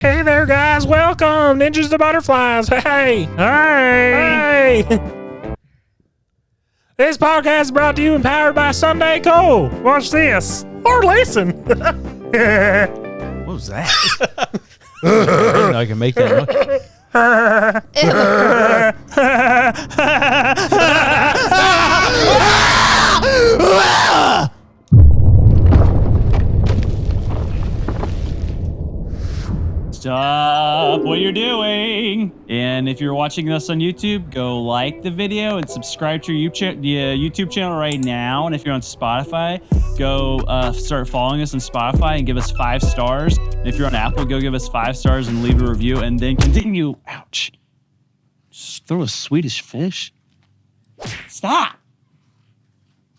Hey there, guys. Welcome. Ninjas to Butterflies. Hey. Hey. This podcast is brought to you and powered by Sunday Cole. Watch this. Or listen. What was that? I didn't know I can make that noise. Stop what you're doing. And if you're watching this on YouTube, go like the video and subscribe to your YouTube channel right now. And if you're on Spotify, go start following us on Spotify and give us 5 stars. And if you're on Apple, go give us 5 stars and leave a review and then continue. Ouch. Just throw a Swedish fish. Stop.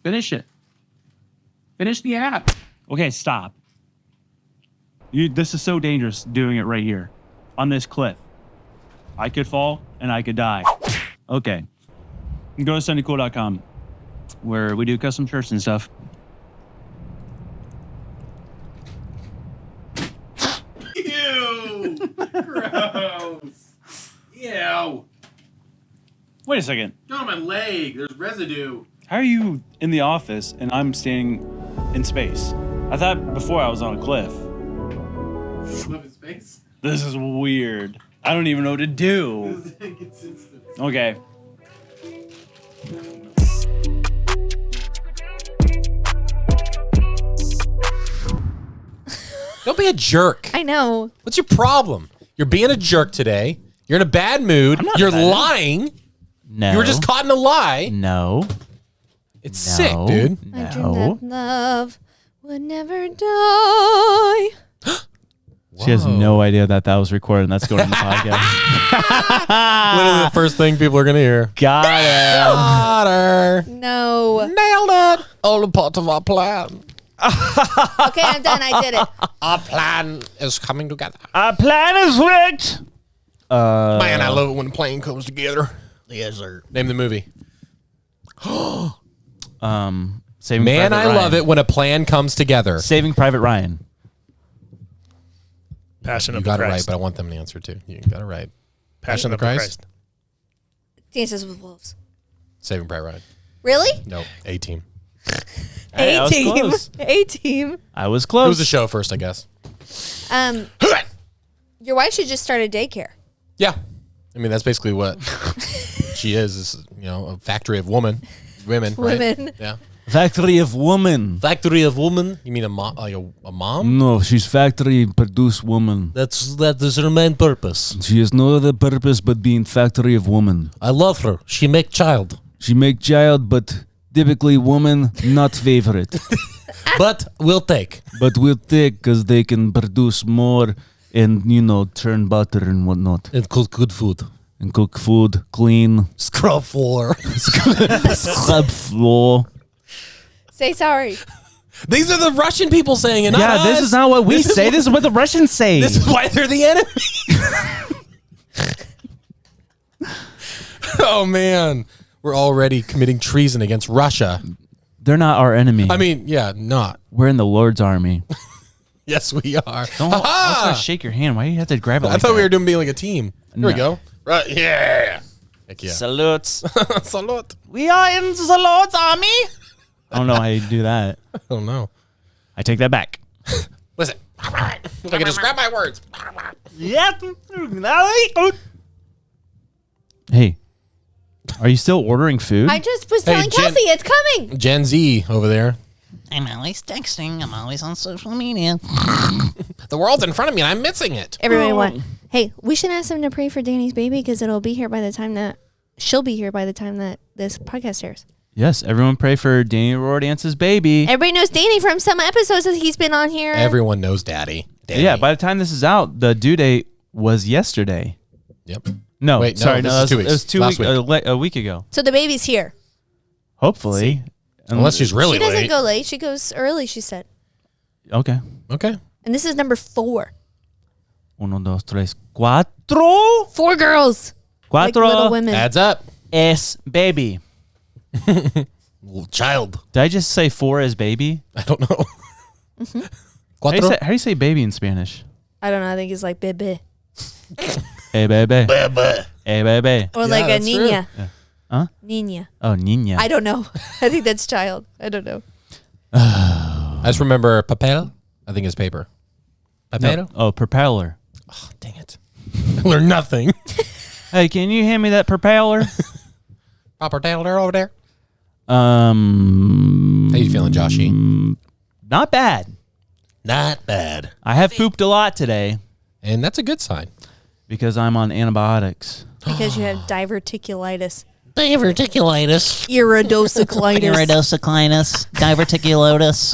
Finish it. Finish the app. Okay, stop. This is so dangerous doing it right here on this cliff. I could fall and I could die. Okay. You can go to SundayCool.com where we do custom shirts and stuff. Ew! Gross! Ew! Wait a second. Get on my leg. There's residue. How are you in the office and I'm standing in space? I thought before I was on a cliff. Live in space. This is weird. I don't even know what to do. Okay. Don't be a jerk. I know. What's your problem? You're being a jerk today. You're in a bad mood. You're lying. No. You were just caught in a lie. No. It's sick, dude. I dreamed that love would never die. She has no idea that was recorded and that's going in the podcast. Literally the first thing people are going to hear. Got it. Got her. No. Nailed it. All a part of our plan. Okay, I'm done. I did it. Our plan is coming together. Our plan is rigged. Man, I love it when a plan comes together. Yes, sir. Name the movie. Saving Man, Private I Ryan. love it when a plan comes together. Saving Private Ryan. Passion You of the got it right, Christ. but I want them to answer too. You got it right. Passion of the Christ. Dances with Wolves. Saving Private Ryan. Really? No, A-Team. Hey, I was A-Team. close. A-Team. I was It close. was a show first, I guess. Your wife should just start a daycare. Yeah. I mean, that's basically what she is, a factory of women, right? Women. Yeah. Factory of woman. Factory of woman? You mean a mom? No, she's factory produce woman. That is her main purpose. She has no other purpose but being factory of woman. I love her. She make child. She make child, but typically woman not favorite. But we'll take. But we'll take because they can produce more and, turn butter and whatnot. And cook good food. And cook food, clean. Scrub floor. Scrub floor. Say sorry. These are the Russian people saying it, not Yeah, this us. is not what we say. This is what the Russians say. This is why they're the enemy. Oh, man. We're already committing treason against Russia. They're not our enemy. I mean, yeah, not. We're in the Lord's army. Yes, we are. I was going to shake your hand. Why do you have to grab it I thought we were doing being like a team. Here we go. Right, yeah. Heck yeah. Salutes. Salute. We are in the Lord's army. I don't know how you do that. I don't know. I take that back. Listen. If I can just grab my words. Hey, are you still ordering food? I just was Hey, telling Jen- Kelsey it's coming. Gen Z over there. I'm always texting. I'm always on social media. The world's in front of me and I'm missing it. Everybody what? Hey, we should ask them to pray for Danny's baby because she'll be here by the time that this podcast airs. Yes, everyone pray for Danny Rodance's baby. Everybody knows Danny from some episodes that he's been on here. Everyone knows Daddy. Yeah, by the time this is out, the due date was yesterday. Yep. No, Wait, no, sorry, this no, is 2 it was weeks. Last week. a week ago. So the baby's here. Hopefully. Unless she's really She doesn't late. go late. She goes early, she said. Okay. Okay. And this is number 4. 1, 2, 3, 4. 4 girls. Like Cuatro. little women. Adds up. Es baby. Little child. Did I just say 4 as baby? I don't know. Mm-hmm. How do you say baby in Spanish? I don't know. I think he's like baby. Hey, baby. Hey, baby. Or like a that's true. niña. Huh? Niña. Oh, Nina. I don't know. I think that's child. I don't know. I just remember papel. I think it's paper. Papel? No. Oh, propeller. Oh, dang it. I learned nothing. Hey, can you hand me that propeller? Proper tailor over there. How How you feeling, Joshy? Not bad. Not bad. I have pooped a lot today And that's a good sign. because I'm on antibiotics. Because you have diverticulitis. Diverticulitis. Iridocyclitis. Iridocyclitis. Diverticulosis.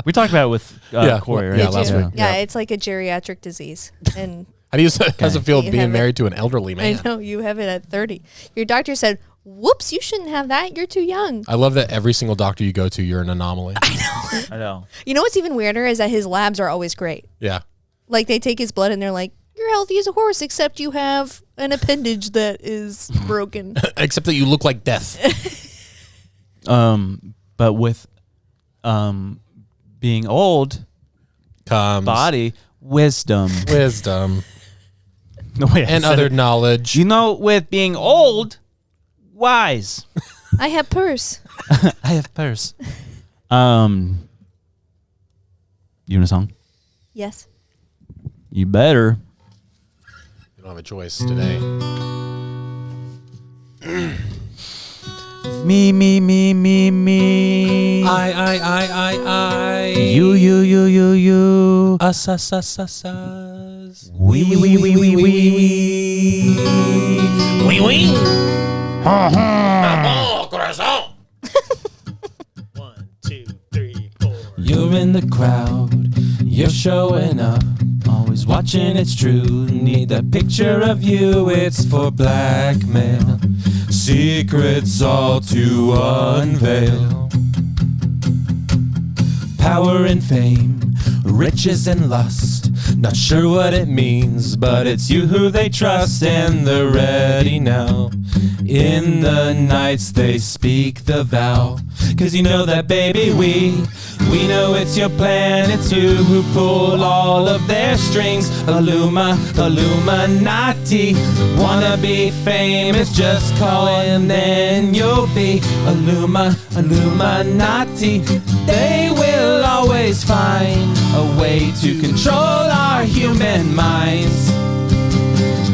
We talked about it with Corey, right? Yeah, Did last you? week. Yeah, it's like a geriatric disease. And How do you how's it feel You being have it. married to an elderly man? I know you have it at 30. Your doctor said, whoops, you shouldn't have that. You're too young. I love that every single doctor you go to, you're an anomaly. I know. You know what's even weirder is that his labs are always great. Yeah. Like they take his blood and they're like, you're healthy as a horse, except you have an appendage that is broken. Except that you look like death. But with being old, Comes body, wisdom. wisdom No way I and said other it. knowledge. You know, with being old, wise. I have purse. I have purse. You want a song? Yes. You better. You don't have a choice today. Me, me, me, me, me. I. You. Us. We. Oh, corazón. 1, 2, 3, 4. You're in the crowd, you're showing up, always watching, it's true. Need that picture of you, it's for blackmail. Secrets all to unveil. Power and fame, riches and lust. Not sure what it means, but it's you who they trust, and they're ready now. In the nights they speak the vow. 'Cause you know that, baby, we know it's your plan. It's you who pull all of their strings. Illuminati. Wanna be famous, just call and then you'll be Illuminati. They will always find a way to control our human minds.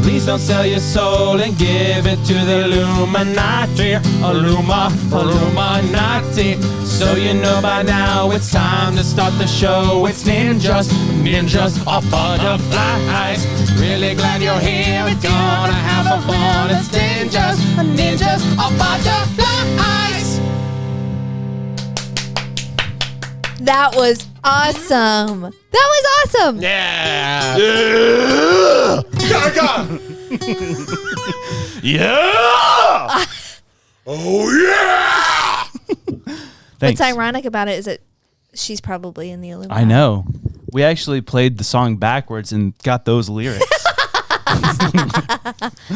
Please don't sell your soul and give it to the Illuminati. Illuminati. So you know by now it's time to start the show. It's ninjas are butterflies. Really glad you're here. We're gonna have some fun. It's ninjas are butterflies. That was awesome. That was awesome. Yeah. Yeah. Oh, yeah. Thanks. What's ironic about it is that she's probably in the Illuminati. I know. We actually played the song backwards and got those lyrics.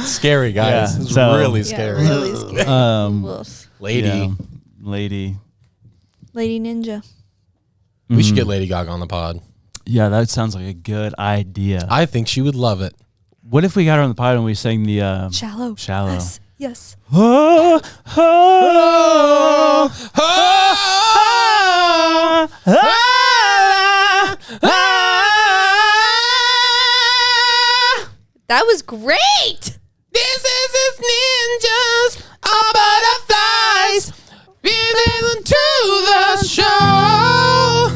Scary, guys. Yeah, It's so- really Yeah, scary. really scary. Woof. Lady. Yeah. Lady. Lady Ninja. We should get Lady Gaga on the pod. Yeah, that sounds like a good idea. I think she would love it. What if we got her on the pod and we sang the Shallow. Shallow. Yes. Yes. Oh, oh, That was great. This is ninjas are butterflies. Listen to the show.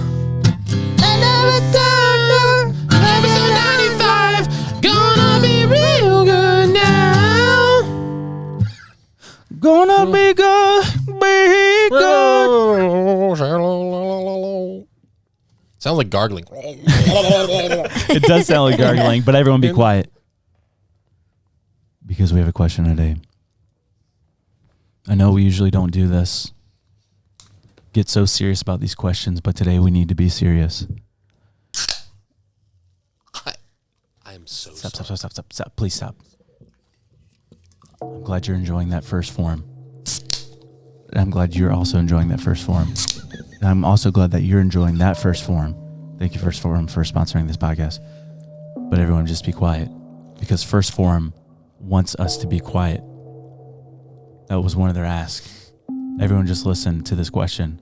Episode 95. Gonna be real good now. Gonna be good, be good. Sounds like gargling. It does sound like gargling, but everyone be quiet. Because we have a question today. I know we usually don't do this. Get so serious about these questions, but today we need to be serious. I'm so Stop. Please stop. I'm glad you're enjoying that first form. And I'm glad you're also enjoying that first form. And I'm also glad that you're enjoying that first form. Thank you, First Forum, for sponsoring this podcast. but everyone just be quiet because First Form wants us to be quiet. That was one of their asks. Everyone just listen to this question.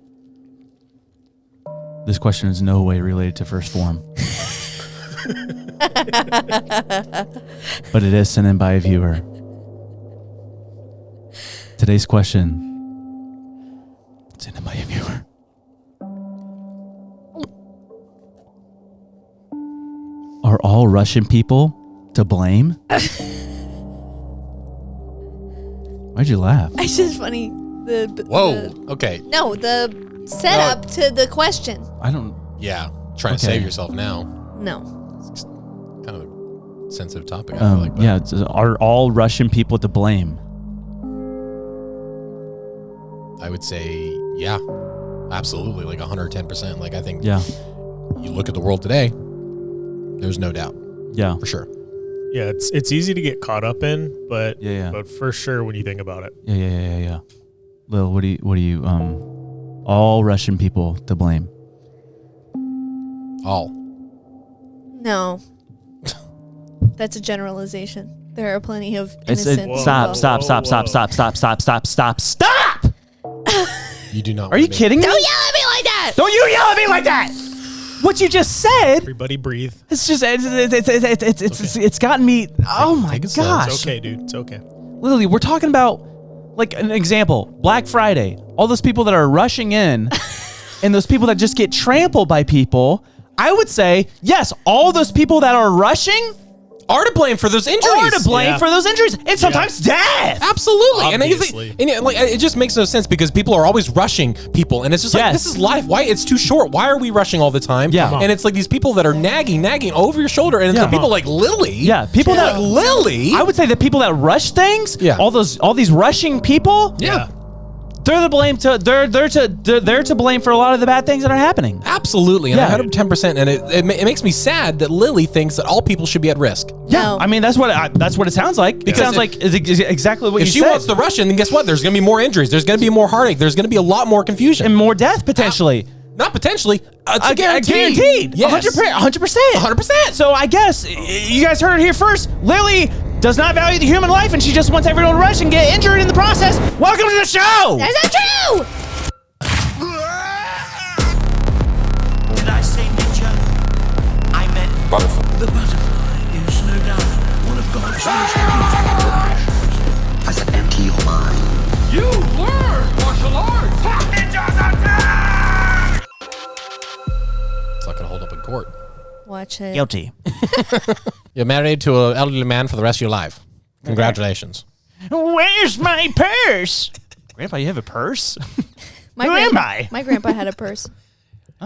This question is no way related to First Form. But it is sent in by a viewer. Today's question, sent in by a viewer. Are all Russian people to blame? Why'd you laugh? It's just funny. Whoa. Okay. No, the setup to the question. I don't. Yeah. Trying to Okay. save yourself now. No. Kind of a sensitive topic. I feel like. But Yeah. Are all Russian people to blame? I would say, yeah, absolutely, like 110%. Like I think Yeah. you look at the world today, there's no doubt Yeah. for sure. Yeah, it's easy to get caught up in, but Yeah. but for sure when you think about it. Yeah. Lil, what do you all Russian people to blame? All. No. That's a generalization. There are plenty of It's innocent people. stop. You do not. Are you wanna make- kidding me? Don't yell at me like that! Don't you yell at me like that! What you just said, Everybody breathe. it's just it's gotten me. Oh my Take a sip. gosh! It's okay, dude. It's okay. Literally, we're talking about like an example, Black Friday. All those people that are rushing in, and those people that just get trampled by people. I would say yes. All those people that are rushing Are to blame for those injuries. are to blame Yeah. for those injuries and sometimes death. Absolutely. Obviously. And like, it just makes no sense because people are always rushing people. And it's just like, Yes. this is life. Why? It's too short. Why are we rushing all the time? Yeah. Come on. And it's like these people that are nagging over your shoulder. And it's Yeah. like people like Lily. Yeah, people that Lily. I would say the people that rush things. Yeah. All these rushing people. Yeah. They're to blame. They're to blame for a lot of the bad things that are happening. Absolutely. And Yeah. 110%. And it makes me sad that Lily thinks that all people should be at risk. No. I mean that's what it sounds like. It Because sounds like it's exactly what If you she said. wants to rush in, then guess what? There's going to be more injuries. There's going to be more heartache. There's going to be a lot more confusion. and more death potentially. Not potentially. It's a Guaranteed. Yes. 100%. 100%. So I guess you guys heard it here first. Lily does not value the human life, and she just wants everyone to rush and get injured in the process. Welcome to the show. That's not true! Did I say ninja? I meant butterfly. The butterfly is no doubt one of God's most beautiful creations. I said empty your mind. You learn martial arts! Ninjas attack! It's not going to hold up in court. Watch it. Guilty. You're married to an elderly man for the rest of your life. Congratulations. Where's my purse? Grandpa, you have a purse? My Who grandpa, am I? My grandpa had a purse.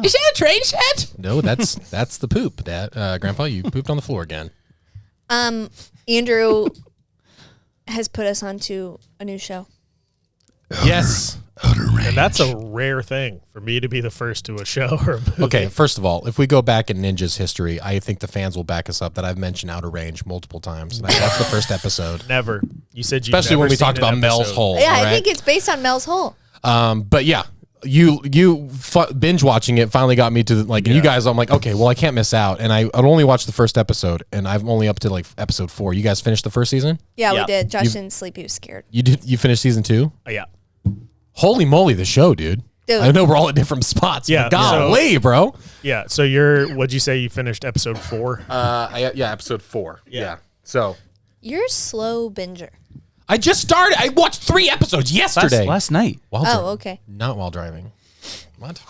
Is that a train set? No, that's the poop, Dad. Grandpa, you pooped on the floor again. Andrew has put us onto a new show. Yes. And that's a rare thing for me to be the first to a show or a movie. Okay, first of all, if we go back in Ninja's history, I think the fans will back us up that I've mentioned Outer Range multiple times. And that's the first episode. Never. You said you Especially when we talked about Mel's Hole. Yeah, all I right? think it's based on Mel's Hole. But yeah, you binge watching it finally got me to and you guys. I'm like, okay, well, I can't miss out, and I'd only watched the first episode, and I'm only up to like episode 4. You guys finished the first season? Yeah, Yeah. we did. Josh didn't sleep. He was scared. You did? You finished season 2? Yeah. Holy moly, the show, dude! Dude. I know we're all at different spots. Yeah, but golly, bro. Yeah. So what'd you say you finished episode 4? Yeah, episode 4. Yeah. So You're a slow binger. I just started. I watched 3 episodes yesterday. Last night. While Oh, dri- okay. Not while driving. What?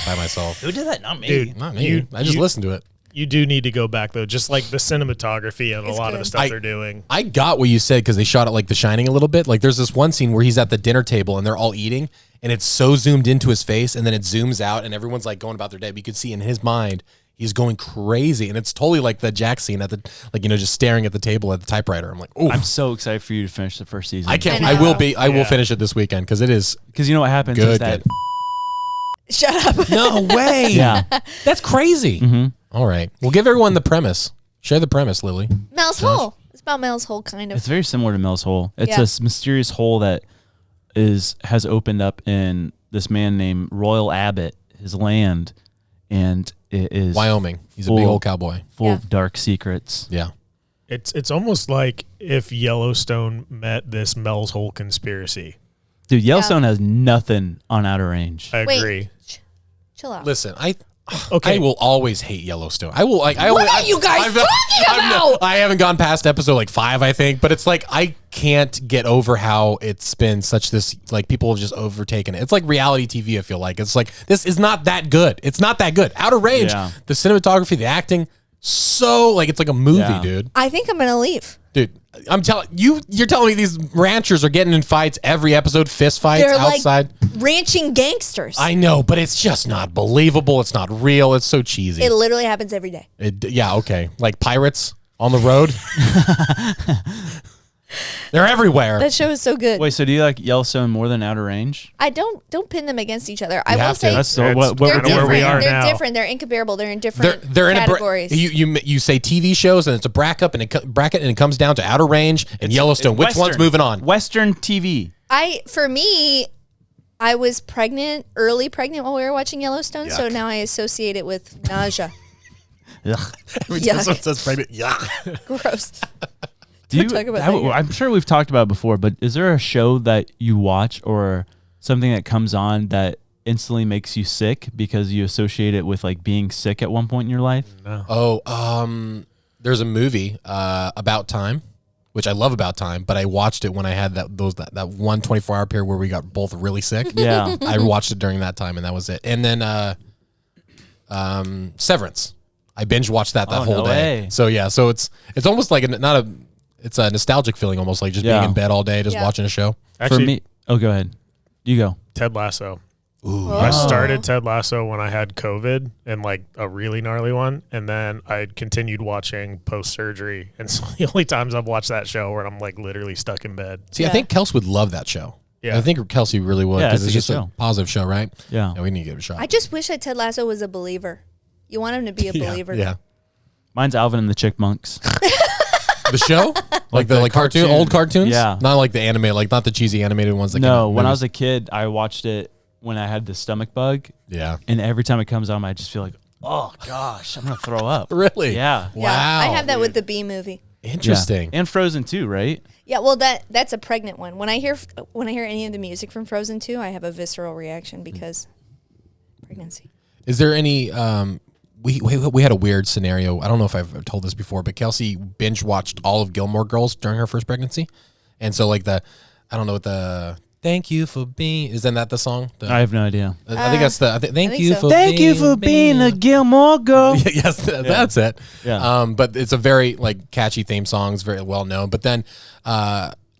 By myself. Who did that? Not me. Dude, Not me. I just listened to it. You do need to go back though, just like the cinematography and It's a lot of good. the stuff I- they're doing. I got what you said because they shot it like The Shining a little bit. Like there's this one scene where he's at the dinner table and they're all eating, and it's so zoomed into his face, and then it zooms out, and everyone's like going about their day. But you could see in his mind he's going crazy, and it's totally like the Jack scene at the just staring at the table at the typewriter. I'm like, oh, I'm so excited for you to finish the first season. I can't. I I will know. be. I will Yeah. finish it this weekend because it is Because you know what happens is good. that. Good. Shut up. No way. Yeah. That's crazy. All right. Well, give everyone the premise. Share the premise, Lily. Mel's Hole. It's about Mel's Hole, kind of. It's very similar to Mel's Hole. It's Yeah. a mysterious hole that has opened up in this man named Royal Abbott, his land, and is Wyoming. He's a full- big old cowboy. full Yeah. of dark secrets. Yeah. It's almost like if Yellowstone met this Mel's Hole conspiracy. Dude, Yellowstone has nothing on Outer Range. I Wait, agree. chill out. Listen, Okay. I will always hate Yellowstone. I will like. What are you guys talking about? I haven't gone past episode like 5, I think, but it's like I can't get over how it's been such this like people have just overtaken it. It's like reality TV. I feel like it's like this is not that good. It's not that good. Outer Range, Yeah. the cinematography, the acting, so like it's like a movie, Yeah. dude. I think I'm gonna leave. Dude, I'm telling you, you're telling me these ranchers are getting in fights every episode, fist fights They're outside. like ranching gangsters. I know, but it's just not believable. It's not real. It's so cheesy. It literally happens every day. Yeah, okay. Like pirates on the road. They're everywhere. That show is so good. Wait, so do you like Yellowstone more than Outer Range? I don't pin them against each other. I You will have to. say That's It's what they're we're kinda where different. we are They're now. different. They're incomparable. They're in different They're in categories. you say TV shows and it's a bracket and it comes down to Outer Range and Yellowstone. Which one's moving on? Western TV. For me, I was early pregnant while we were watching Yellowstone, so Yuck. now I associate it with nausea. Ugh. Every time Yuck. someone says pregnant, yeah. Gross. Do you? talk about that here. I'm sure we've talked about it before, but is there a show that you watch or something that comes on that instantly makes you sick because you associate it with like being sick at one point in your life? Oh, there's a movie About Time, which I love About Time, but I watched it when I had that 1 24-hour period where we got both really sick. Yeah. I watched it during that time and that was it. And then Severance. I binge watched that Oh, whole no day. way. So yeah, so it's almost like it's a nostalgic feeling, almost like just Yeah. being in bed all day, just Yeah. watching a show. Actually, For me, oh, go ahead. You go. Ted Lasso. Ooh, I Oh. started Ted Lasso when I had COVID and like a really gnarly one. And then I continued watching post surgery. And so the only times I've watched that show where I'm like literally stuck in bed. See, I Yeah. think Kelsey would love that show. Yeah. I think Kelsey really would Yeah, because it's it's a good just show. a positive show, right? Yeah. Yeah, we need to give it a shot. I just wish that Ted Lasso was a believer. You want him to be a believer. Yeah. Mine's Alvin and the Chickmunks. The show? like the cartoon, cartoon. old cartoons? Yeah. Not like the anime, like not the cheesy animated ones that No, came when I out was a kid, I watched it when I had the stomach bug, Yeah. and every time it comes on, I just feel like, oh gosh, I'm gonna throw up. Really? Yeah. Yeah, Wow. I have that with the Bee movie. Interesting. Yeah. And Frozen too, right? Yeah, well, that's a pregnant one. When I hear any of the music from Frozen 2, I have a visceral reaction because pregnancy. Is there any we had a weird scenario. I don't know if I've told this before, but Kelsey binge watched all of Gilmore Girls during her first pregnancy. And so like I don't know what the thank you for being isn't that the song? I have no idea. I think that's the thank think you so. for being a Gilmore Girl. yes, that's it. Yeah. But it's a very like catchy theme song. It's very well known. But then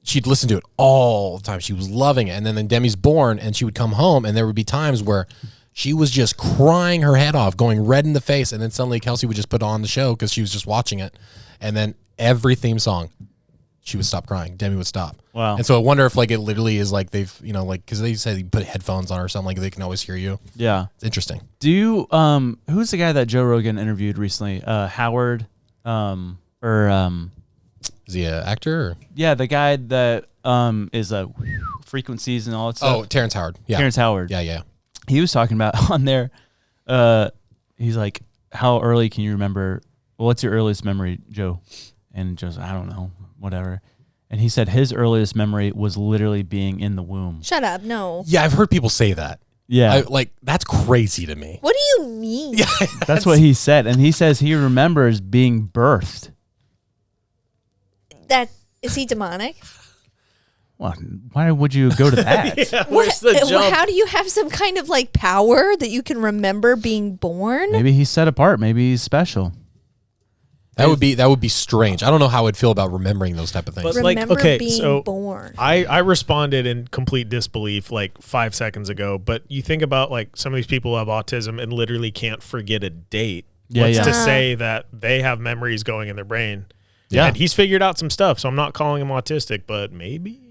she'd listen to it all the time. She was loving it. And then Demi's born, and she would come home, and there would be times where she was just crying her head off, going red in the face. And then suddenly Kelsey would just put on the show because she was just watching it. And then every theme song, she would stop crying. Demi would stop. Wow. And so I wonder if like it literally is like they've, you know, like because they said you put headphones on or something, like they can always hear you. Yeah. It's interesting. Do you who's the guy that Joe Rogan interviewed recently? Howard Is he an actor? Or? yeah, the guy that is frequencies and all that Oh, stuff. Terrance Howard. Yeah. Terrence Howard. Yeah. He was talking about on there, he's like, how early can you remember? Well, what's your earliest memory, Joe? And Joe's like, I don't know, whatever. And he said his earliest memory was literally being in the womb. Shut up. No. Yeah, I've heard people say that. Yeah, Like that's crazy to me. What do you mean? Yeah, that's what he said. And he says he remembers being birthed. Is he demonic? Well, why would you go to that? Where's the jump? How do you have some kind of like power that you can remember being born? Maybe he's set apart. Maybe he's special. That would be strange. I don't know how I'd feel about remembering those type of things. But, like, Remember okay, being so born. I responded in complete disbelief like 5 seconds ago, but you think about like some of these people who have autism and literally can't forget a date. Yeah, What's yeah. to say that they have memories going in their brain? Yeah. And he's figured out some stuff, so I'm not calling him autistic, but maybe.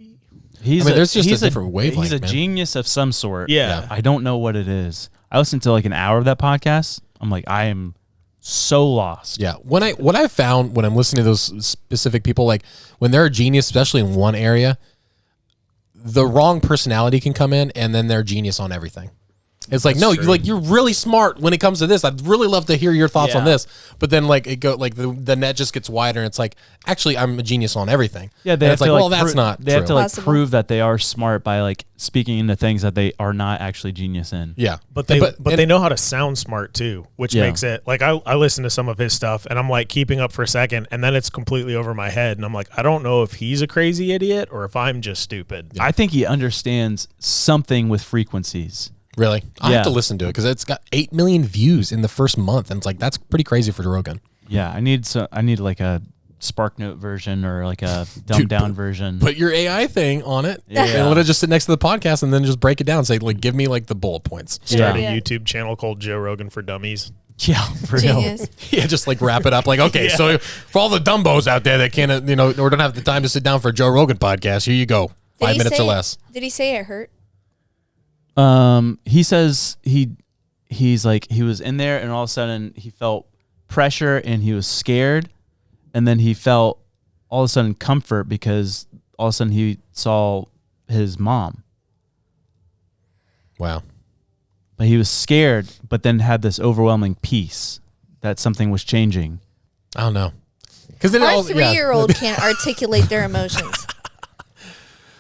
He's there's just a different He's wavelength, a man. genius of some sort. Yeah. I don't know what it is. I listened to like an hour of that podcast. I'm like, I am so lost. Yeah. What I found when I'm listening to those specific people, like when they're a genius, especially in one area, the wrong personality can come in and then they're genius on everything. It's like, no, you're really smart when it comes to this. I'd really love to hear your thoughts on this. But then like the net just gets wider and it's like, actually I'm a genius on everything. Yeah, and it's like, well, that's not they true. have to like Possible. prove that they are smart by like speaking into things that they are not actually genius in. Yeah. But they know how to sound smart too, which makes it like I listen to some of his stuff and I'm like keeping up for a second and then it's completely over my head and I'm like, I don't know if he's a crazy idiot or if I'm just stupid. I think he understands something with frequencies. Really? I have to listen to it because it's got 8 million views in the first month. And it's like, that's pretty crazy for Joe Rogan. Yeah, I need like a SparkNote version or like a dumbed down version. Put your AI thing on it and let it just sit next to the podcast and then just break it down and say, like, give me like the bullet points. Start Yeah. a YouTube channel called Joe Rogan for Dummies. Yeah, for real. Genius. Yeah, just like wrap it up. Like, okay, so for all the dumbos out there that can't, or don't have the time to sit down for a Joe Rogan podcast, here you go. 5 minutes or less. Did he say it hurt? He says he's like he was in there and all of a sudden he felt pressure and he was scared and then he felt all of a sudden comfort because all of a sudden he saw his mom. Wow. But he was scared, but then had this overwhelming peace that something was changing. I don't know. Because Our 3-year-old can't articulate their emotions.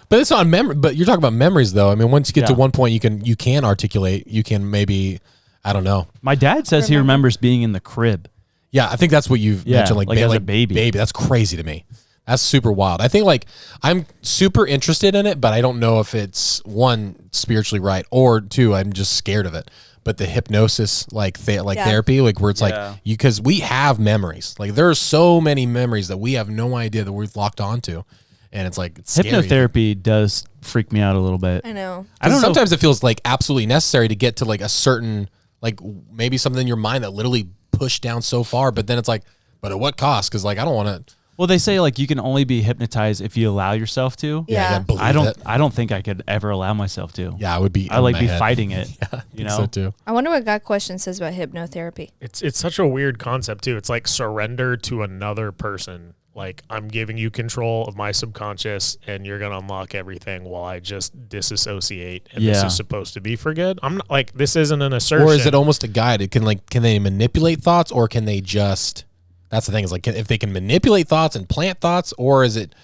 But it's on memory. But you're talking about memories, though. I mean, once you get to one point, you can articulate. You can maybe, I don't know. My dad says he remembers being in the crib. Yeah, I think that's what you've mentioned, like as a baby. Baby, that's crazy to me. That's super wild. I think like I'm super interested in it, but I don't know if it's one like right or two. I'm just scared of it. But the hypnosis, therapy, like where it's like because we have memories. Like there are so many memories that we have no idea that we've locked onto. And it's like, it's scary. Hypnotherapy does freak me out a little bit. I know. I don't know. Sometimes it feels like absolutely necessary to get to like a certain, like maybe something in your mind that literally pushed down so far, but then it's like, but at what cost? Because like, I don't want to. Well, they say like you can only be hypnotized if you allow yourself to. Yeah. I don't think I could ever allow myself to. Yeah, I would be. I like be fighting it. Yeah, you know. so too. I wonder what God Question says about hypnotherapy. It's such a weird concept too. It's like surrender to another person. Like I'm giving you control of my subconscious and you're going to unlock everything while I just disassociate. And this is supposed to be for good. I'm not like, this isn't an assertion. Or is it almost a guide? It can they manipulate thoughts or can they just, that's the thing is like, if they can manipulate thoughts and plant thoughts, or is it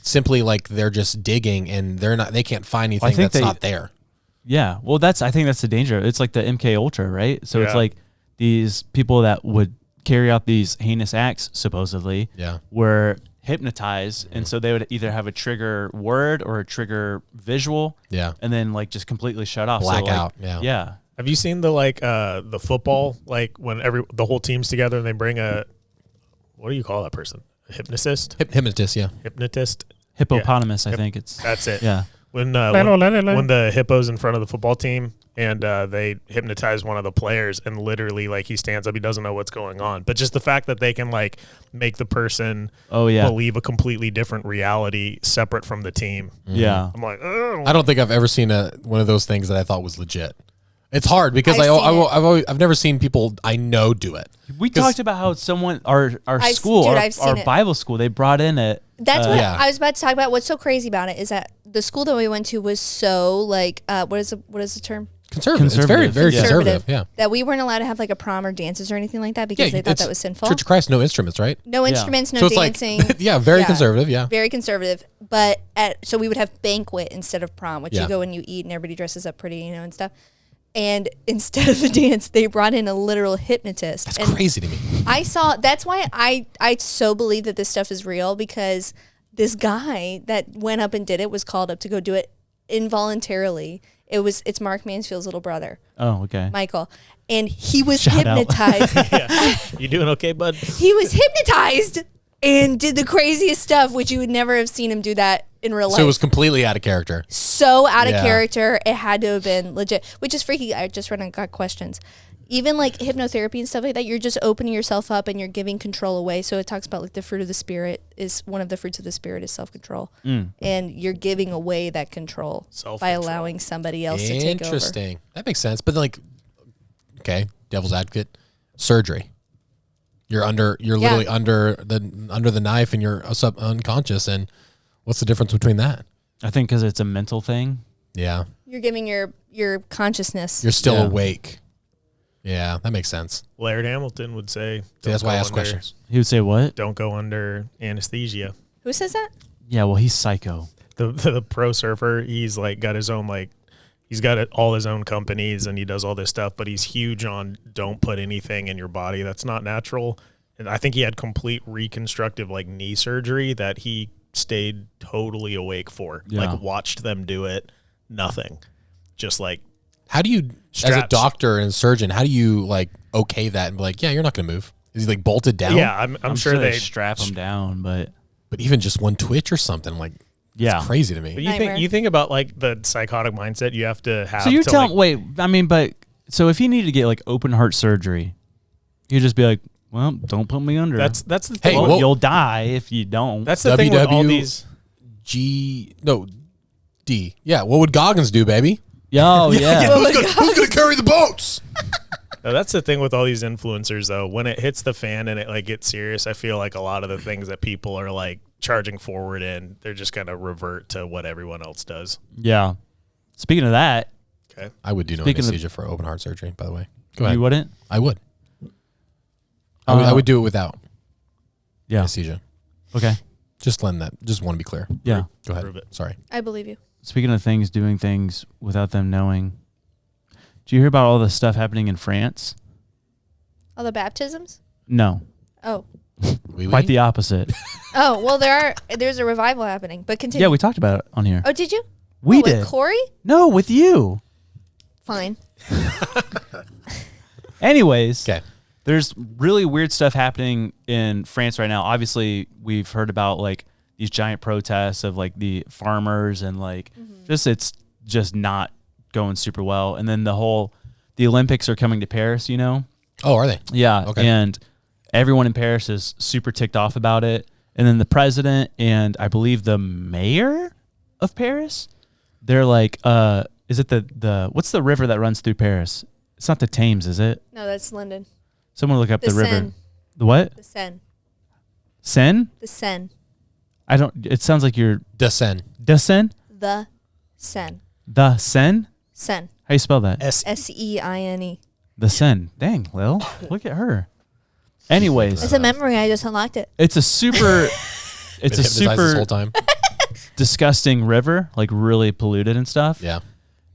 simply like they're just digging and they can't find anything that's not there? Yeah. Well, I think that's the danger. It's like the MK Ultra, right? So it's like these people that would carry out these heinous acts supposedly were hypnotized, and so they would either have a trigger word or a trigger visual, and then like just completely shut off, black so, like, out. Have you seen the football, like when the whole team's together and they bring what do you call that person? A hypnotist? Hypnotist. Hippopotamus, I think that's it. Yeah. When the hippo's in front of the football team and they hypnotize one of the players and literally like he stands up, he doesn't know what's going on. But just the fact that they can like make the person believe a completely different reality separate from the team. Yeah. I'm like, I don't think I've ever seen one of those things that I thought was legit. It's hard because I've never seen people I know do it. We talked about how someone our school, our Bible school, they brought in it. That's what I was about to talk about. What's so crazy about it is that the school that we went to was so like what is the term? Conservative. It's very, very conservative. Yeah. That we weren't allowed to have like a prom or dances or anything like that because they thought that was sinful. Church of Christ, no instruments, right? No instruments, no dancing. Like, very conservative. Yeah. Very conservative. But so we would have banquet instead of prom, which you go and you eat and everybody dresses up pretty, and stuff. And instead of the dance, they brought in a literal hypnotist. That's crazy to me. That's why I so believe that this stuff is real, because this guy that went up and did it was called up to go do it involuntarily. It's Mark Mansfield's little brother. Oh, okay. Michael. And he was hypnotized. You doing okay, bud? He was hypnotized and did the craziest stuff, which you would never have seen him do that in real life. So it was completely out of character. So out of character, it had to have been legit, which is freaky. I just got questions. Even like hypnotherapy and stuff like that, you're just opening yourself up and you're giving control away. So it talks about like the fruit of the spirit is one of the fruits of the spirit is self-control. And you're giving away that control by allowing somebody else to take over. Interesting. That makes sense. But like, okay, devil's advocate, surgery. You're literally under the knife and you're unconscious. And what's the difference between that? I think because it's a mental thing. Yeah. You're giving your consciousness. You're still awake. Yeah, that makes sense. Laird Hamilton would say. See, that's why I ask questions. He would say what? Don't go under anesthesia. Who says that? Yeah, well, he's psycho. The pro surfer, he's like got his own he's got all his own companies and he does all this stuff, but he's huge on don't put anything in your body that's not natural. And I think he had complete reconstructive knee surgery that he stayed totally awake for. Yeah. Watched them do it, nothing. Just how do you, straps. as a doctor and a surgeon, how do you okay that and be like, yeah, you're not going to move? Is he bolted down? Yeah, I'm sure they strap him down, but even just one twitch or something, it's crazy to me. But you think about the psychotic mindset you have to have. So you're telling so if he needed to get open heart surgery, you'd just be like, well, don't put me under. That's the thing. Hey, you'll die if you don't. That's the thing with all these. D. Yeah, what would Goggins do, baby? Oh, yeah. Who's gonna carry the boats? No, that's the thing with all these influencers, though. When it hits the fan and it gets serious, I feel like a lot of the things that people are charging forward in, they're just gonna revert to what everyone else does. Yeah. Speaking of that, okay, I would do no anesthesia for open heart surgery. By the way, go ahead. You wouldn't? I would. I would do it without anesthesia. Okay. Just want to be clear. Yeah. Go ahead. Prove it. Sorry. I believe you. Speaking of doing things without them knowing, do you hear about all the stuff happening in France? All the baptisms? No. Oh. Quite the opposite. Oh, well, there's a revival happening, but continue. Yeah, we talked about it on here. Oh, did you? We did. did. With Corey? No, with you. Fine. Anyways. Okay. There's really weird stuff happening in France right now. Obviously, we've heard about these giant protests of the farmers and it's just not going super well. And then the Olympics are coming to Paris, Oh, are they? Yeah. Okay. And everyone in Paris is super ticked off about it. And then the president and I believe the mayor of Paris, they're is it the what's the river that runs through Paris? It's not the Thames, is it? No, that's London. Someone look up the river. Seine. The what? The Seine. Seine? The Seine. It sounds like you're... The Seine. The Seine? The Seine. The Seine? Seine. How you spell that? S-E-I-N-E. The Seine. Dang, Lil. Look at her. Anyways. It's a memory. I just unlocked it. It's a super... It's a This super whole time. disgusting river, really polluted and stuff. Yeah.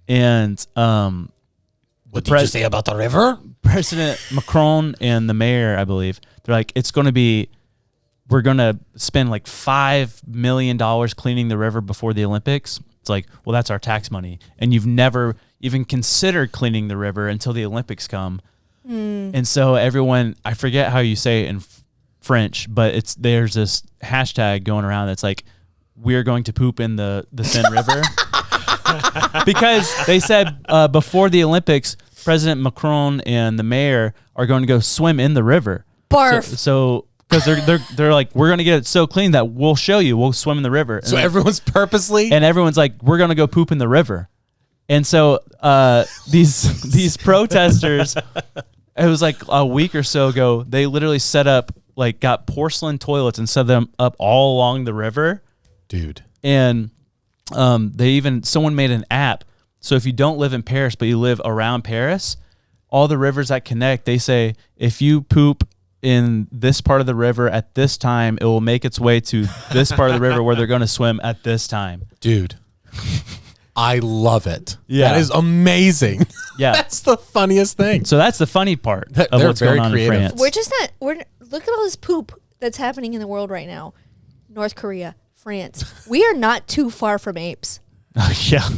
And what did you say about the river? President Macron and the mayor, I believe, they're like, we're going to spend $5 million cleaning the river before the Olympics. It's well, that's our tax money. And you've never even considered cleaning the river until the Olympics come. And so everyone, I forget how you say it in French, but there's this hashtag going around that's we're going to poop in the Seine River. Because they said before the Olympics, President Macron and the mayor are going to go swim in the river. Barf. So because they're we're going to get it so clean that we'll show you. We'll swim in the river. So everyone's purposely. And everyone's we're going to go poop in the river. And so these protesters, it was a week or so ago, they literally set up got porcelain toilets and set them up all along the river. Dude. And someone made an app. So if you don't live in Paris, but you live around Paris, all the rivers that connect, they say, if you poop in this part of the river at this time, it will make its way to this part of the river where they're going to swim at this time. Dude. I love it. Yeah. That is amazing. Yeah. That's the funniest thing. So that's the funny part of They're what's very going on creative. in France. We're just not. Look at all this poop that's happening in the world right now. North Korea, France. We are not too far from apes. Yeah.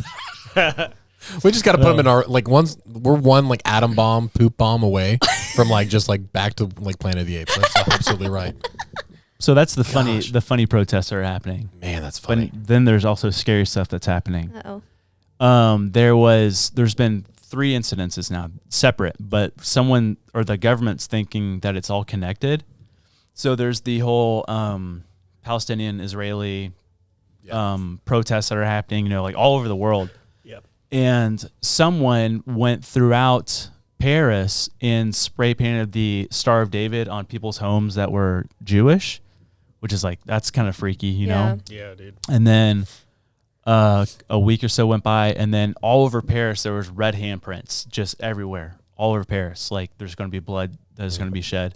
We just got to put them in our we're one atom bomb, poop bomb away from just back to Planet of the Apes. That's absolutely right. So that's the funny protests that are happening. Man, that's funny. But then there's also scary stuff that's happening. Uh-oh. There's been 3 incidences now, separate, but someone or the government's thinking that it's all connected. So there's the whole Palestinian-Israeli protests that are happening, all over the world. Yep. And someone went throughout Paris and spray painted the Star of David on people's homes that were Jewish, which is that's kind of freaky, you know? Yeah, dude. And then a week or so went by, and then all over Paris there was red handprints just everywhere, all over Paris. Like there's going to be blood that is going to be shed.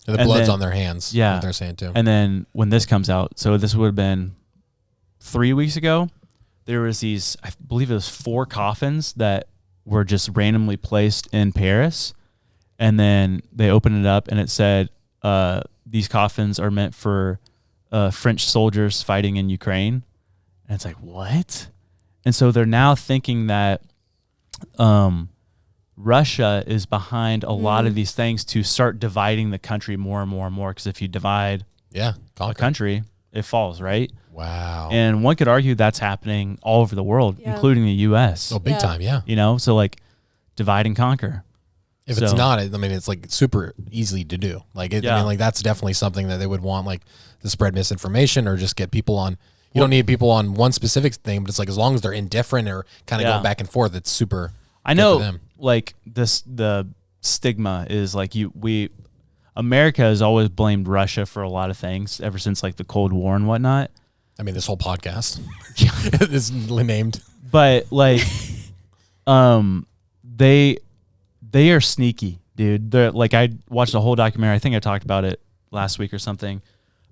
And the blood's on their hands. Yeah, what they're saying too. And then when this comes out, so this would have been 3 weeks ago. There was these, I believe it was 4 coffins that were just randomly placed in Paris, and then they opened it up and it said these coffins are meant for French soldiers fighting in Ukraine. And it's like, what? And so they're now thinking that Russia is behind a lot of these things to start dividing the country more and more and more. Because if you divide a country, it falls, right? Wow. And one could argue that's happening all over the world, including the U.S. Oh, big time, yeah. You know, so like divide and conquer. If it's not, I mean, it's like super easy to do. Like, I mean, like that's definitely something that they would want, like to spread misinformation or just get people on. You don't need people on one specific thing, but it's like as long as they're indifferent or kind of going back and forth, it's super. I know, for them. like the stigma is like America has always blamed Russia for a lot of things ever since like the Cold War and whatnot. I mean, this whole podcast is named, but like, they are sneaky, dude. They're like, I watched a whole documentary. I think I talked about it last week or something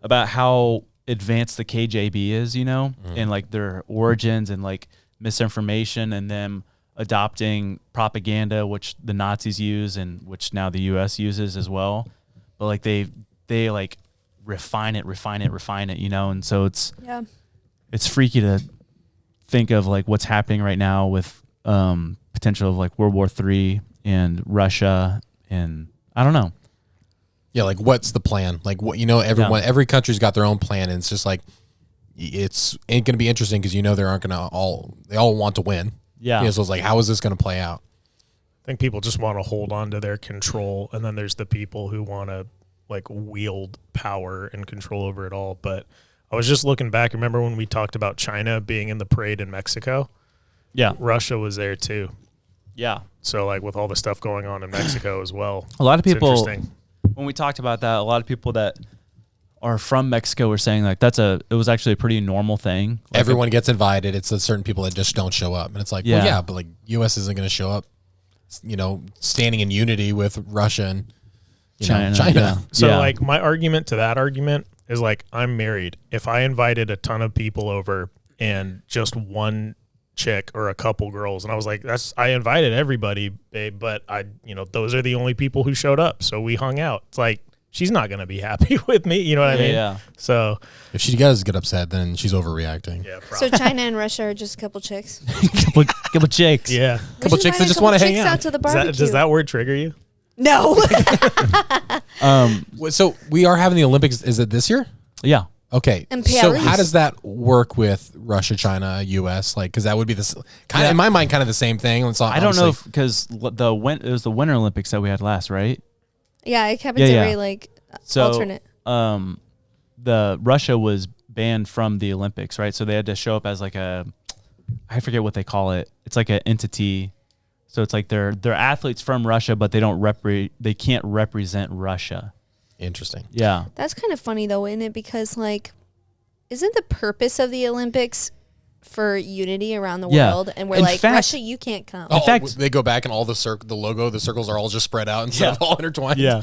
about how advanced the KGB is, you know, and like their origins and like misinformation and them adopting propaganda, which the Nazis use and which now the US uses as well. But like they like refine it, you know? And so it's freaky to think of like what's happening right now with potential of like World War III and Russia. And I don't know. Yeah, like what's the plan? Like what, you know, every country's got their own plan, and it's just like ain't going to be interesting because you know they aren't going to they all want to win. Yeah. You know, so it's like, how is this going to play out? I think people just want to hold on to their control, and then there's the people who want to like wield power and control over it all. But I was just looking back. Remember when we talked about China being in the parade in Mexico? Yeah. Russia was there too. Yeah. So like with all the stuff going on in Mexico as well. A lot of people, interesting. When we talked about that, a lot of people that are from Mexico were saying like it was actually a pretty normal thing. Like Everyone gets invited. It's certain people that just don't show up. And it's like, well, yeah, but like U.S. isn't going to show up, you know, standing in unity with Russia and China. Yeah. So like my argument to that argument is like, I'm married. If I invited a ton of people over and just one chick or a couple girls, and I was like, I invited everybody, babe, but those are the only people who showed up. So we hung out. It's like, she's not going to be happy with me. You know what I mean? Yeah. So if she does get upset, then she's overreacting. Yeah. So China and Russia are just a couple chicks. couple chicks. Yeah. Couple chicks that just want to hang out. To the barbecue. Does that word trigger you? No. So we are having the Olympics. Is it this year? Yeah. Okay. In So Paris. how does that work with Russia, China, U.S.? Like, because that would be in my mind, kind of the same thing. It's I don't know because it was the Winter Olympics that we had last, right? Yeah, it happens every like alternate. The Russia was banned from the Olympics, right? So they had to show up as like I forget what they call it. It's like an entity. So it's like they're athletes from Russia, but they can't represent Russia. Interesting. Yeah. That's kind of funny though, isn't it? Because like, isn't the purpose of the Olympics for unity around the world? And we're In like, fact- Russia, you can't come. In fact- they go back and all the circles are all just spread out instead of all intertwined. Yeah.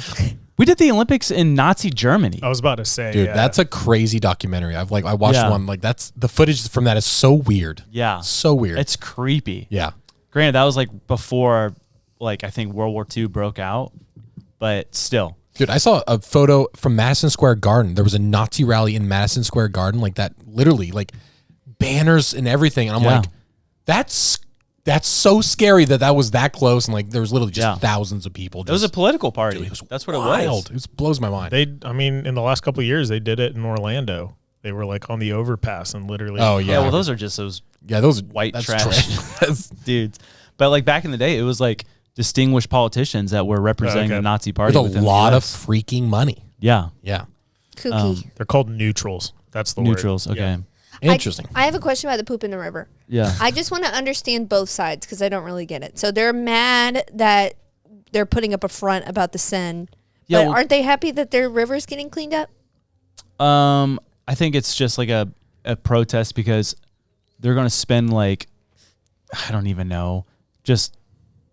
We did the Olympics in Nazi Germany. I was about to say, Dude, that's a crazy documentary. I watched one. Like the footage from that is so weird. Yeah. So weird. It's creepy. Yeah. Granted, that was like before, like I think World War II broke out, but still. Dude, I saw a photo from Madison Square Garden. There was a Nazi rally in Madison Square Garden, like that, literally, like banners and everything. And I'm like, that's so scary that was that close, and like there was literally just thousands of people. It was a political party. Dude, That's what wild. it was. It blows my mind. In the last couple of years, they did it in Orlando. They were like on the overpass and literally. Oh yeah. Yeah, well, those are just those white trash dudes. But like back in the day, it was like distinguished politicians that were representing the Nazi party. There's a lot of freaking money. Yeah. Yeah. Kooky. They're called neutrals. That's the Neutrals. word. Okay. Yeah. Interesting. I have a question about the poop in the river. Yeah. I just want to understand both sides because I don't really get it. So they're mad that they're putting up a front about the Seine, but aren't they happy that their river's getting cleaned up? I think it's just like a protest because they're going to spend like, I don't even know, just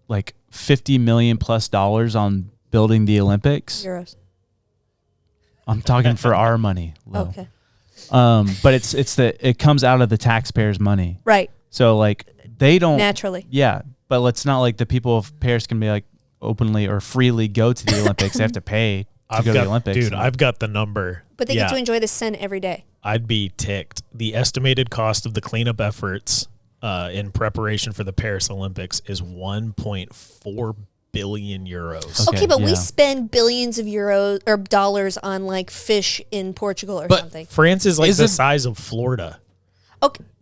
like $50 million plus on building the Olympics. Euros. I'm talking for our money. Lo. Okay. But it comes out of the taxpayers' money. Right. So like they don't naturally. Yeah, but it's not like the people of Paris can be like openly or freely go to the Olympics. They have to pay to go to the Olympics. Dude, I've got the number. But they get to enjoy the sun every day. I'd be ticked. The estimated cost of the cleanup efforts in preparation for the Paris Olympics is 1.4 billion euros. Okay, but we spend billions of euros or dollars on like fish in Portugal or something. France is like the size of Florida.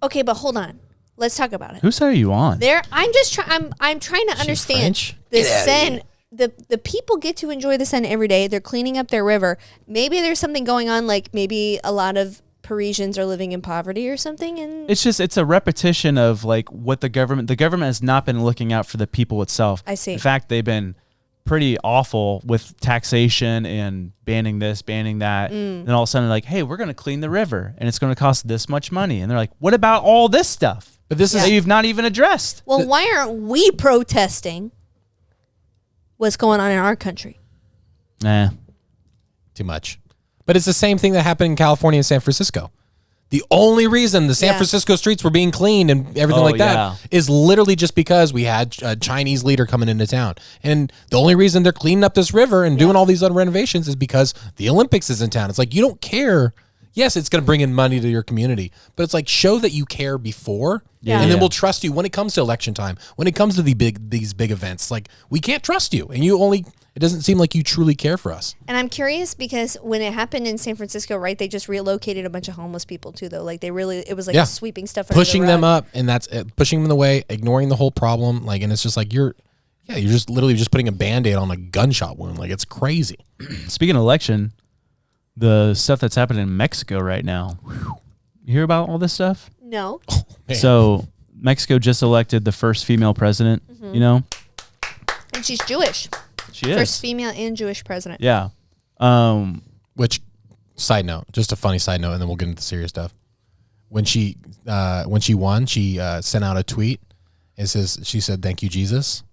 Okay, but hold on. Let's talk about it. Whose side are you on? I'm trying to understand the sun. The people get to enjoy the sun every day. They're cleaning up their river. Maybe there's something going on, like maybe a lot of Parisians are living in poverty or something. And it's a repetition of like what the government has not been looking out for the people itself. I see. In fact, they've been pretty awful with taxation and banning this, banning that. And all of a sudden like, hey, we're going to clean the river and it's going to cost this much money. And they're like, what about all this stuff? But this is that you've not even addressed. Well, why aren't we protesting what's going on in our country? Nah. Too much. But it's the same thing that happened in California and San Francisco. The only reason the San Francisco streets were being cleaned and everything like that is literally just because we had a Chinese leader coming into town. And the only reason they're cleaning up this river and doing all these other renovations is because the Olympics is in town. It's like, you don't care. Yes, it's going to bring in money to your community, but it's like, show that you care before, and then we'll trust you when it comes to election time, when it comes to these big events. Like, we can't trust you, and it doesn't seem like you truly care for us. And I'm curious because when it happened in San Francisco, right, they just relocated a bunch of homeless people too, though. Like, it was like sweeping stuff under pushing the them rug. up, and that's pushing them away, ignoring the whole problem. Like, and it's just like you're just literally just putting a Band-Aid on a gunshot wound. Like, it's crazy. Speaking of election, the stuff that's happening in Mexico right now. You hear about all this stuff? No. So Mexico just elected the first female president, you know? And she's Jewish. She is. First female and Jewish president. Yeah. Which, side note, just a funny side note, and then we'll get into the serious stuff. When she won, she sent out a tweet. She said, "Thank you, Jesus."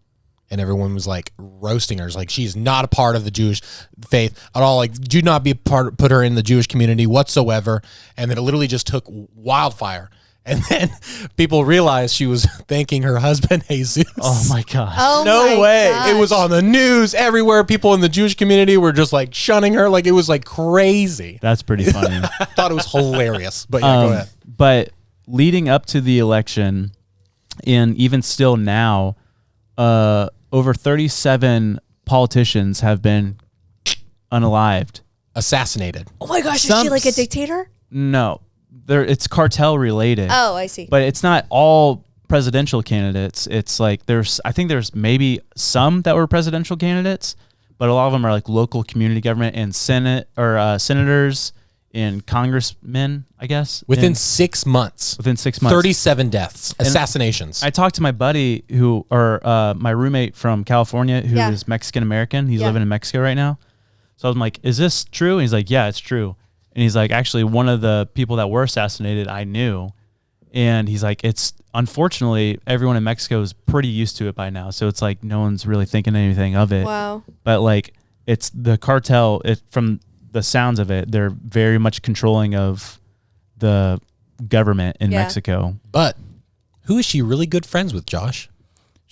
And everyone was like roasting her. It's like, she's not a part of the Jewish faith at all. Like, do not be put her in the Jewish community whatsoever. And then it literally just took wildfire. And then people realized she was thanking her husband, Jesus. Oh my gosh. Oh no my way. gosh. It was on the news everywhere. People in the Jewish community were just like shunning her. Like, it was like crazy. That's pretty funny. I thought it was hilarious. But yeah, go ahead. But leading up to the election, and even still now, over 37 politicians have been unalived. Assassinated. Oh my gosh, is she like a dictator? No. It's cartel related. Oh, I see. But it's not all presidential candidates. It's like I think there's maybe some that were presidential candidates, but a lot of them are like local community government and senators and congressmen, I guess. Within 6 months. 37 deaths. And assassinations. I talked to my buddy my roommate from California who is Mexican American. He's living in Mexico right now. So I was like, is this true? And he's like, yeah, it's true. And he's like, actually, one of the people that were assassinated, I knew. And he's like, unfortunately, everyone in Mexico is pretty used to it by now. So it's like, no one's really thinking anything of it. Wow. But like, it's the cartel, from the sounds of it, they're very much controlling of the government in Mexico. But who is she really good friends with, Josh?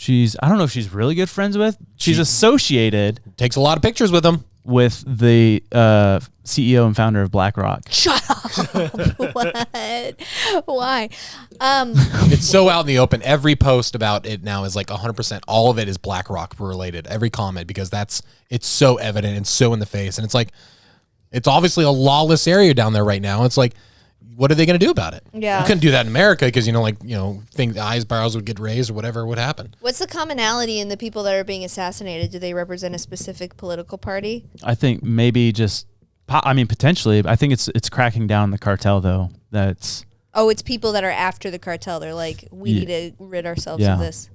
I don't know if she's really good friends with. She's associated. Takes a lot of pictures with them. With the CEO and founder of BlackRock. Shut up. What? Why? It's so out in the open. Every post about it now is like 100%. All of it is BlackRock related. Every comment, because it's so evident and so in the face. And it's like, it's obviously a lawless area down there right now. It's like, what are they going to do about it? Yeah. You couldn't do that in America because, think the eyebrows would get raised or whatever would happen. What's the commonality in the people that are being assassinated? Do they represent a specific political party? I think maybe potentially. I think it's cracking down the cartel, though. It's people that are after the cartel. They're like, we need to rid ourselves of this.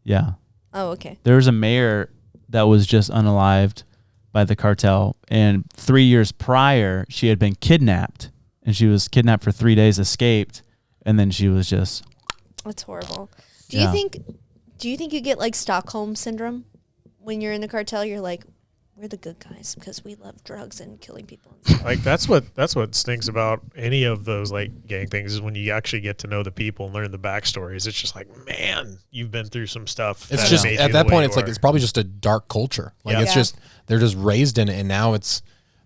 Yeah. Oh, okay. There's a mayor that was just unalived by the cartel. And 3 years prior, she had been kidnapped. And she was kidnapped for 3 days, escaped, and then she was just. That's horrible. Do you think you get like Stockholm syndrome when you're in the cartel? You're like, we're the good guys because we love drugs and killing people. Like that's what stinks about any of those like gang things is when you actually get to know the people and learn the backstories. It's just like, man, you've been through some stuff. It's just at that point, it's like it's probably just a dark culture. Like it's just they're just raised in it, and now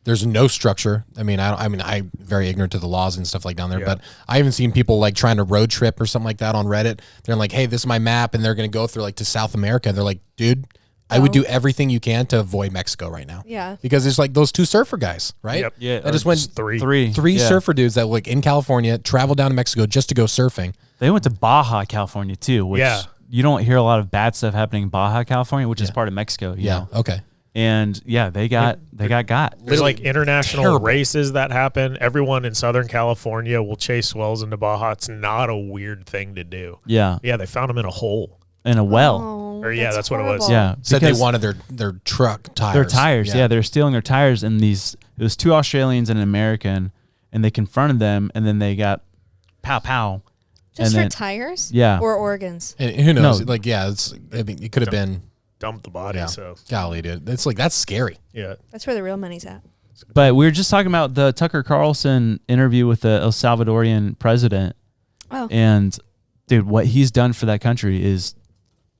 there's no structure. I mean, I'm very ignorant to the laws and stuff like down there, but I haven't seen people like trying to road trip or something like that on Reddit. They're like, hey, this is my map, and they're going to go through like to South America. They're like, dude, I would do everything you can to avoid Mexico right now. Yeah. Because there's like those two surfer guys, right? Yep. Yeah. I just went three surfer dudes that like in California traveled down to Mexico just to go surfing. They went to Baja, California too, which you don't hear a lot of bad stuff happening in Baja, California, which is part of Mexico. You know? Okay. And they got. There's like international races that happen. Everyone in Southern California will chase swells into Baja. It's not a weird thing to do. Yeah. Yeah, they found them in a hole. In a well. Oh, Or that's what it was. Yeah. Said they wanted their truck tires. Their tires. Yeah, they were stealing their tires, and it was 2 Australians and an American, and they confronted them, and then they got pow. Just and for tires? Yeah. Or organs? And who knows? No. Like, it could have been. Dumped the body, so. Golly, dude. It's like, that's scary. Yeah. That's where the real money's at. But we were just talking about the Tucker Carlson interview with the El Salvadorian president. Oh. And, dude, what he's done for that country is,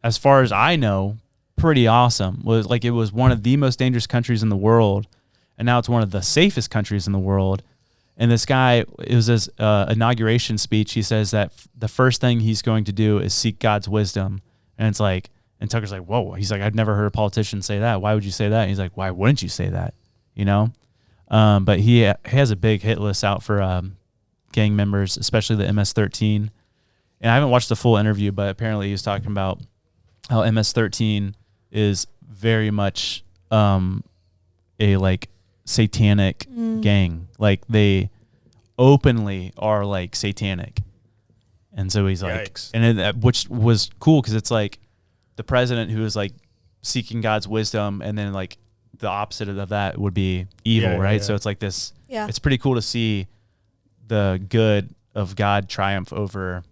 as far as I know, pretty awesome. It was one of the most dangerous countries in the world, and now it's one of the safest countries in the world. And this guy, it was his inauguration speech. He says that the first thing he's going to do is seek God's wisdom. And it's like, and Tucker's like, whoa. He's like, I've never heard a politician say that. Why would you say that? And he's like, why wouldn't you say that? You know? But he has a big hit list out for gang members, especially the MS-13. And I haven't watched the full interview, but apparently he was talking about how MS-13 is very much a like satanic gang. Like they openly are like satanic. And so he's like, which was cool because it's like the president who is like seeking God's wisdom, and then like the opposite of that would be evil, right? Yeah. So it's like this. Yeah. It's pretty cool to see the good of God triumph over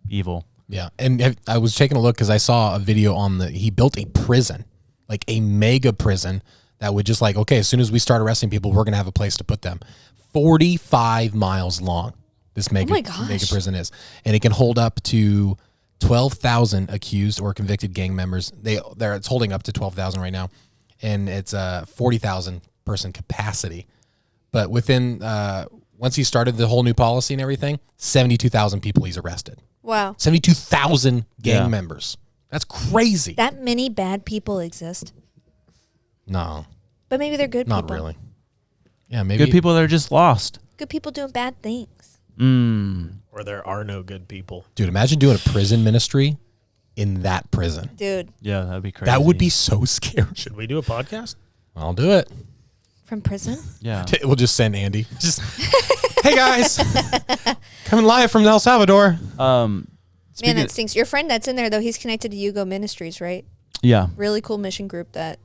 evil. Yeah, and I was taking a look because I saw a video he built a prison, like a mega prison that would just like, okay, as soon as we start arresting people, we're going to have a place to put them. 45 miles long, this mega prison is. And it can hold up to 12,000 accused or convicted gang members. It's holding up to 12,000 right now. And it's a 40,000 person capacity. But within, once he started the whole new policy and everything, 72,000 people he's arrested. Wow. 72,000 gang members. That's crazy. That many bad people exist? No. But maybe they're good people. Not really. Yeah, maybe. Good people that are just lost. Good people doing bad things. Or there are no good people. Dude, imagine doing a prison ministry in that prison. Dude. Yeah, that'd be crazy. That would be so scary. Should we do a podcast? I'll do it. From prison? Yeah. We'll just send Andy. Just, hey guys, coming live from El Salvador. Man, that stinks. Your friend that's in there, though, he's connected to Yugo Ministries, right? Yeah. Really cool mission group that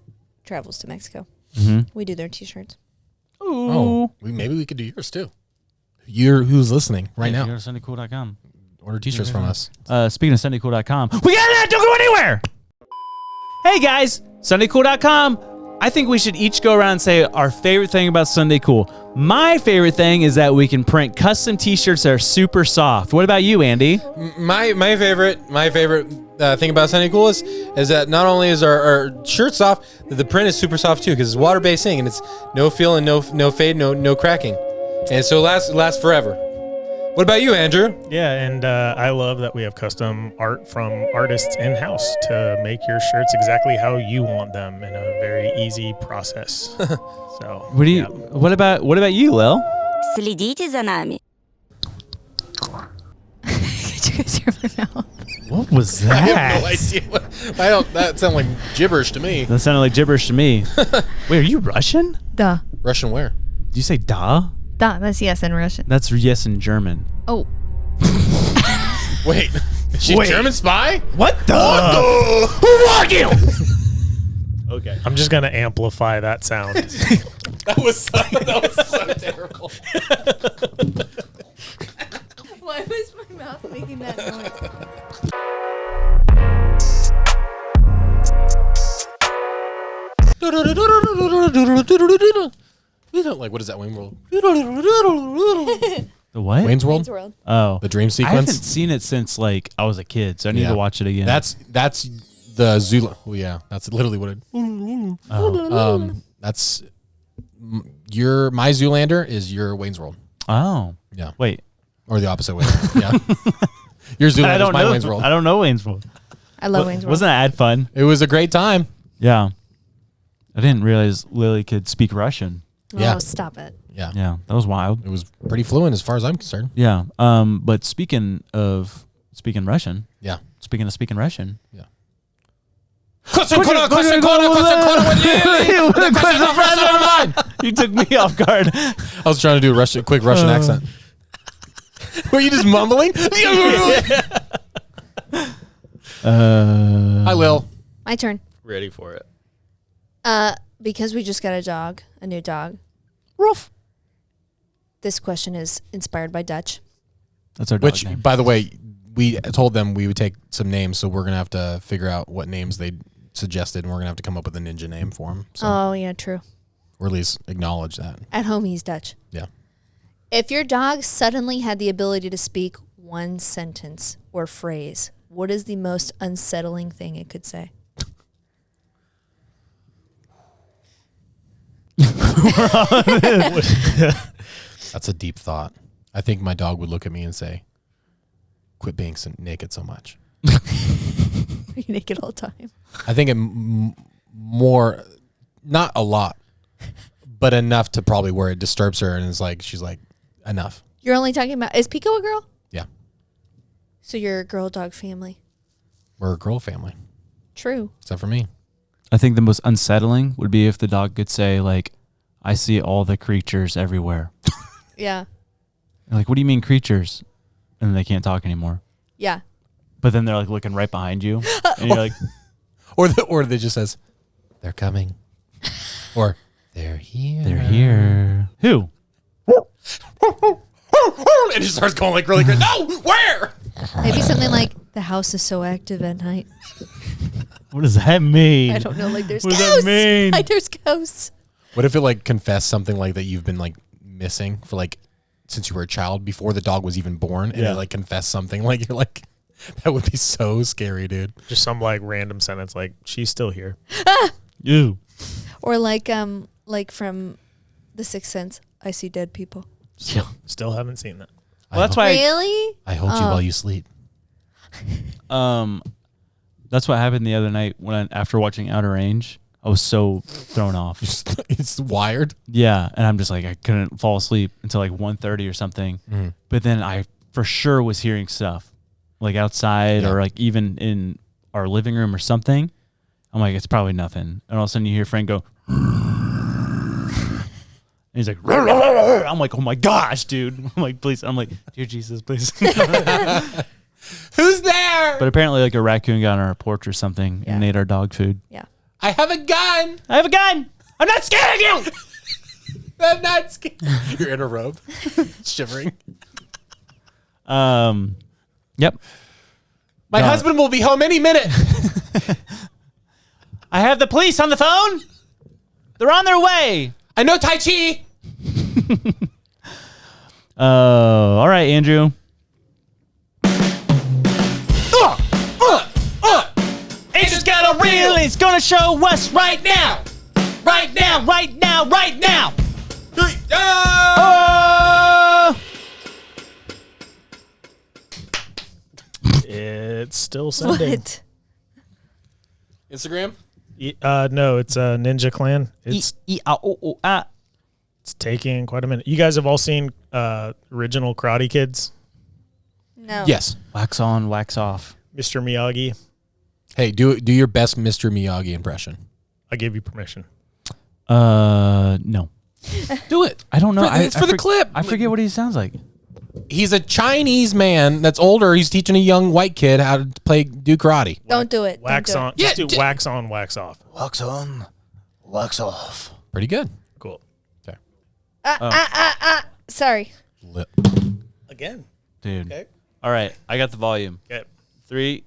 travels to Mexico. Mm-hmm. We do their T-shirts. Ooh. Oh, maybe we could do yours too. Who's listening right now? Go to SundayCool.com. Order T-shirts from us. Speaking of SundayCool.com, we got that! Don't go anywhere! Hey guys, SundayCool.com. I think we should each go around and say our favorite thing about Sunday Cool. My favorite thing is that we can print custom T-shirts that are super soft. What about you, Andy? My favorite thing about Sunday Cool is that not only is our shirt soft, the print is super soft too because it's water-based ink and it's no feel and no fade, no cracking, and so it lasts forever. What about you, Andrew? Yeah, and I love that we have custom art from artists in-house to make your shirts exactly how you want them in a very easy process. So, what about you, Lil? Следите за нами. Did you guys hear my mouth? What was that? I have no idea. That sounded like gibberish to me. That sounded like gibberish to me. Wait, are you Russian? Duh. Russian where? Did you say da? Da, that's yes in Russian. That's yes in German. Oh. Wait. She's a German spy? What the? Who are you? Okay. I'm just going to amplify that sound. That was so terrible. Why was my mouth that Wayne's World? The what? Wayne's World? Wayne's World. Oh, The dream I sequence? haven't seen it since like I was a kid, so I need Yeah. to watch it again. That's the Zool. Oh, yeah, that's literally what it. That's your my Zoolander is your Wayne's World. oh Yeah, wait. or the opposite way. Yeah, your Zoolander is my Wayne's World. I don't know Wayne's World. I love Wayne's World. Wasn't that ad fun? It was a great time. Yeah. I didn't realize Lily could speak Russian. Yeah. Oh, stop it. Yeah, Yeah, that was wild. it was pretty fluent as far as I'm concerned. Yeah. But speaking of speaking Russian, Yeah. speaking of speaking Russian, Question corner with Lily. you took me off guard. I was trying to do a quick Russian accent. Were you just mumbling? Hi, Lil. My turn. Ready for it. Because we just got a new dog. Ruff. This question is inspired by Dutch. That's our dog Which, name. by the way, we told them we would take some names, so we're gonna have to figure out what names they suggested, and we're gonna have to come up with a ninja name for him. So, Oh, yeah, true. or at least acknowledge that. At home, he's Dutch. Yeah. If your dog suddenly had the ability to speak one sentence or phrase, what is the most unsettling thing it could say? That's a deep thought. I think my dog would look at me and say, "Quit being so naked so much." Are you naked all the time? I think it more, not a lot, but enough to probably where it disturbs her, and it's like she's like, enough. You're only talking about, is Pico a girl? Yeah, So you're a girl dog family. we're a girl family, True. except for me. I think the most unsettling would be if the dog could say, like, I see all the creatures everywhere. Yeah. Like, what do you mean creatures? And they can't talk anymore. Yeah. But then they're like looking right behind you. And you're like, Or they just says, "They're coming," or "They're here." they're here. Who? And it just starts going like really good. No, where? Maybe something like, the house is so active at night. What does that mean? I don't know. Like there's What does ghosts. that mean? Like there's ghosts. What if it like confessed something like that you've been like missing for like since you were a child before the dog was even born, and Yeah. it like confessed something like you're like, that would be so scary, dude. Just some like random sentence like, she's still here. You. Or like from The Sixth Sense, I see dead people. Still haven't seen that. Well, that's why. Really? I hold you while you sleep. That's what happened the other night after watching Outer Range. I was so thrown off. It's wired. Yeah, and I'm just like I couldn't fall asleep until like 1:30 or something. Mhm. But then I for sure was hearing stuff like outside Yeah. or like even in our living room or something. I'm like, it's probably nothing. And all of a sudden you hear Frank go, and he's like, I'm like, oh my gosh, dude. I'm like, please. I'm like, dear Jesus, please. Who's there? But apparently like a raccoon got on our porch or something and ate our dog food. Yeah. I have a gun. I have a gun. I'm not scared of you. I'm not scared. You're in a robe, shivering. Yep. My husband will be home any minute. I have the police on the phone. They're on their way. I know Tai Chi. All right, Andrew. It's got a reel. It's gonna show us right now. Right now. Right now. Right now. It's still sending. What? Instagram. No, it's Ninja Clan. It's taking quite a minute. You guys have all seen original Karate Kids? No. Yes. Wax on, wax off. Mr. Miyagi. Hey, do your best Mr. Miyagi impression. I give you permission. No. Do it. I don't know. It's for the clip. I forget what he sounds like. He's a Chinese man that's older. He's teaching a young white kid how to do karate. Don't do it. Wax Don't on. do it. Just do wax on, wax off. Wax on, wax off. Pretty good. Cool. Okay. Sorry. Lip. Again. Dude. Okay. All right. I got the volume. Okay. 3,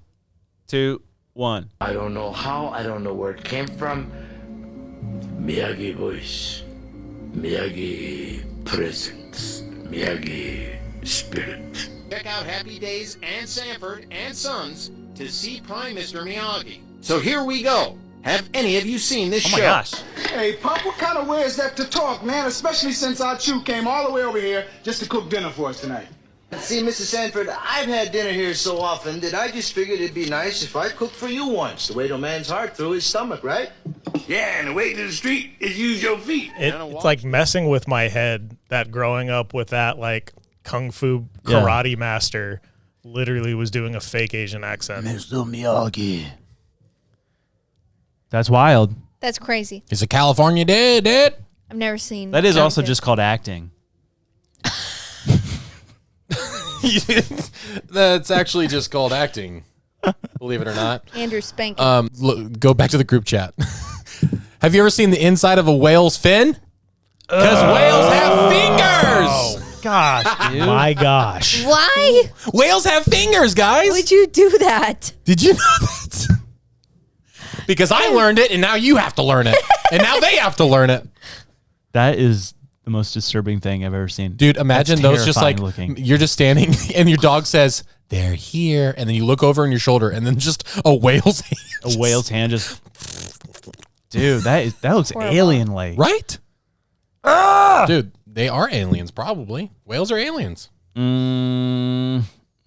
2, 1. I don't know how, I don't know where it came from. Myagi voice. Myagi presence. Myagi spirit. Check out Happy Days and Sanford and Sons to see Prime Minister Myagi. So here we go. Have any of you seen this show? Oh my gosh. Hey, Pop, what kind of way is that to talk, man? Especially since our Chew came all the way over here just to cook dinner for us tonight. See, Mrs. Sanford, I've had dinner here so often that I just figured it'd be nice if I cooked for you once. The way to a man's heart through his stomach, right? Yeah, and the way to the street is use your feet. It's like messing with my head that growing up with that like kung fu karate master literally was doing a fake Asian accent. Mr. Myagi. That's wild. That's crazy. It's a California dude. I've never seen. That is John also Kid. just called acting. That's actually just called acting. Believe it or not. Andrew Spanking. Look, go back to the group chat. Have you ever seen the inside of a whale's fin? Because whales have fingers. Oh, Gosh, dude. my gosh. Why Whales have fingers, guys. would you do that? Did you know that? Because I learned it, and now you have to learn it, and now they have to learn it. That is the most disturbing thing I've ever seen. Dude, imagine That's those just like terrifying looking. you're just standing, and your dog says they're here, and then you look over on your shoulder, and then just a whale's hand. A whale's hand just. Dude, that looks Horrible. alien-like. Right? Dude, they are aliens, probably. Whales are aliens. I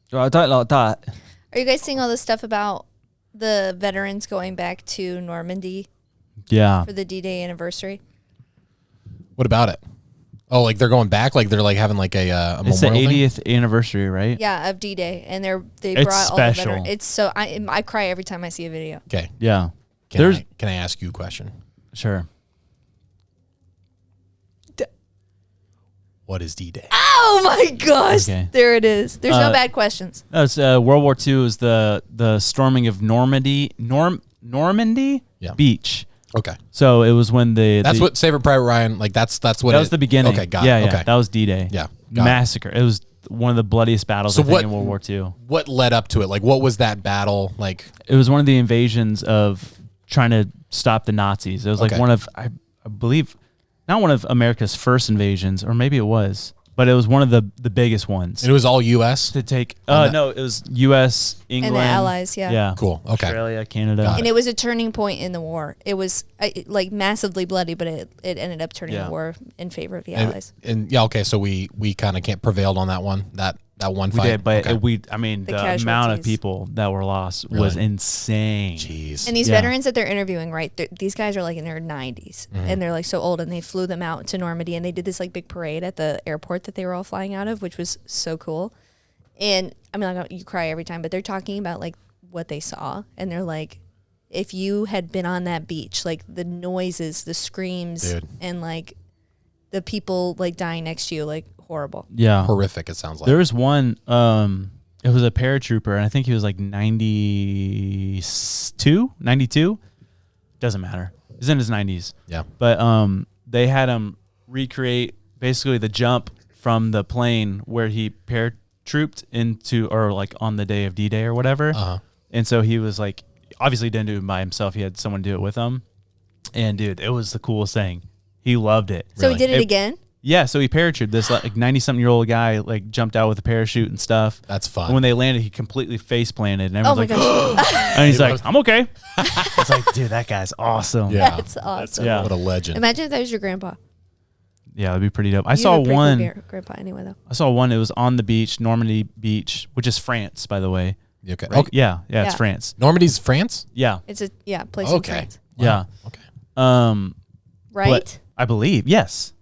don't like that. Are you guys seeing all this stuff about the veterans going back to Normandy Yeah. for the D-Day anniversary? What about it? Oh, like they're going back, like they're like having like a It's the memorial thing? 80th anniversary, right? Yeah, of D-Day, and they It's brought all the special. veterans. It's so I cry every time I see a video. Okay. Yeah. Can I ask you a question? Sure. What is D-Day? Oh my gosh! Okay. There it is. There's no bad questions. No, it's World War II is the storming of Normandy Yeah. Beach. Okay. So it was when That's what Saving Private Ryan, like that's what that was the beginning. Okay, got yeah, it. yeah. Okay. That was D-Day. Yeah, got it. Massacre. It was one of the bloodiest battles So I think what- in World War II. What led up to it? Like what was that battle like? It was one of the invasions of trying to stop the Nazis. It was like Okay. one of I believe not one of America's first invasions, or maybe it was, but it was one of the biggest ones. And it was all US? To take On that- no, it was US, England, Allies, yeah. Yeah. Cool. Okay. Australia, Canada. Got And it was a turning point in the war. It was like massively bloody, but it ended up turning Yeah. the war in favor of the And, Allies. and yeah, okay, so we kind of can't prevailed on that one. That one We fight. did, but Okay. I mean, The the amount of casualties. people that were lost was Really? insane. Jeez. And these Yeah. veterans that they're interviewing, right? These guys are like in their 90s, and they're like so old, and they flew them out to Normandy, and they did this like big parade at the airport that they were all flying out of, which was so cool. And I mean, like, you cry every time, but they're talking about like what they saw, and they're like, if you had been on that beach, like the noises, the screams, Dude. and like the people like dying next to you, like horrible. Yeah. Horrific, it sounds like. There was one, it was a paratrooper, and I think he was like 92? Doesn't matter. He's in his 90s. Yeah. But they had him recreate basically the jump from the plane where he paratrooped into, or like on the day of D-Day or whatever. Uh-huh. And so he was like, obviously didn't do it by himself. He had someone do it with him. And dude, it was the coolest thing. He loved it. So he did it again? Yeah, so he parachuted. This like 90-something-year-old guy like jumped out with a parachute and stuff. That's fun. And when they landed, he completely face planted, and Oh my everyone's like, gosh. and he's like, "I'm okay." It's like, dude, that guy's awesome. Yeah. That's awesome. Yeah. What a legend. Imagine if that was your grandpa. Yeah, that'd be pretty dope. I You saw have a pretty one. cool grandpa anyway, though. I saw one. It was on the beach, Normandy Beach, which is France, by the way. Okay. Right? Okay. Yeah, it's Yeah. France. Normandy's France? Yeah, It's a place Okay. in France, yeah. Okay. right? But I believe yes,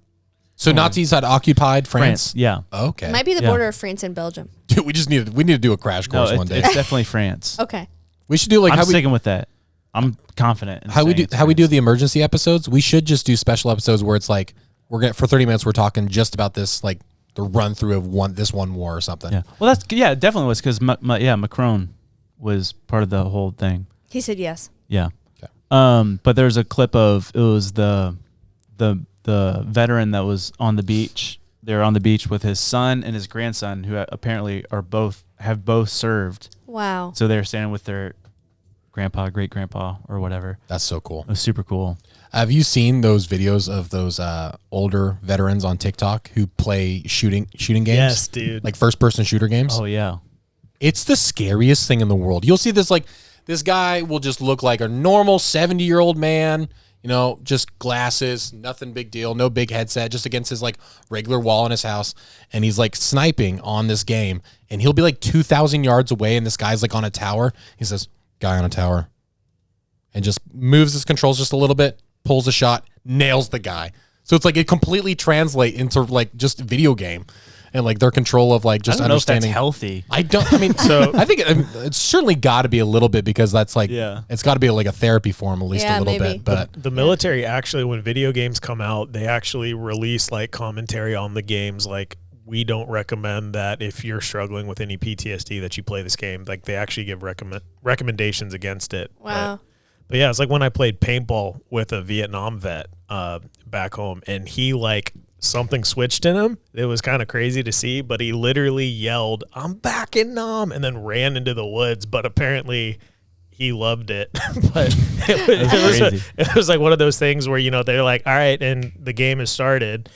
So Nazis had occupied France? Yeah. Okay. It might be the Yeah. border of France and Belgium. Dude, we need to do a crash No, course one day. it's definitely France. Okay. We should do like I'm how we sticking with that. I'm confident. In how we saying do it's how we do France. the emergency episodes. We should just do special episodes where it's like we're gonna for 30 minutes we're talking just about this, like the run through of one war or something. Yeah. Well, it definitely was because Macron was part of the whole thing. He said yes. Yeah. Okay. But there's a clip of it was the veteran that was on the beach. They're on the beach with his son and his grandson, who apparently have both served. Wow. So they're standing with their grandpa, great grandpa, or whatever. That's so cool. It was super cool. Have you seen those videos of those older veterans on TikTok who play shooting games? Yes, dude. Like first-person shooter games? Oh, yeah. It's the scariest thing in the world. You'll see this, like, this guy will just look like a normal 70-year-old man, you know, just glasses, nothing big deal, no big headset, just against his, like, regular wall in his house. And he's, like, sniping on this game. And he'll be, like, 2,000 yards away, and this guy's, like, on a tower. He says, guy on a tower. And just moves his controls just a little bit, pulls a shot, nails the guy. So it's like it completely translates into like just video game and like their control of like just understanding. I don't know if that's healthy. I don't. I mean, so I think it's certainly got to be a little bit because that's like it's got to be like a therapy for him at least a little bit. But the military actually, when video games come out, they actually release like commentary on the games. Like we don't recommend that if you're struggling with any PTSD that you play this game. Like they actually give recommendations against it. Wow. But yeah, it's like when I played paintball with a Vietnam vet back home, and he like something switched in him. It was kind of crazy to see, but he literally yelled, "I'm back in Nam," and then ran into the woods. But apparently, he loved it. But it was like one of those things where, you know, they're like, "All right," and the game has started.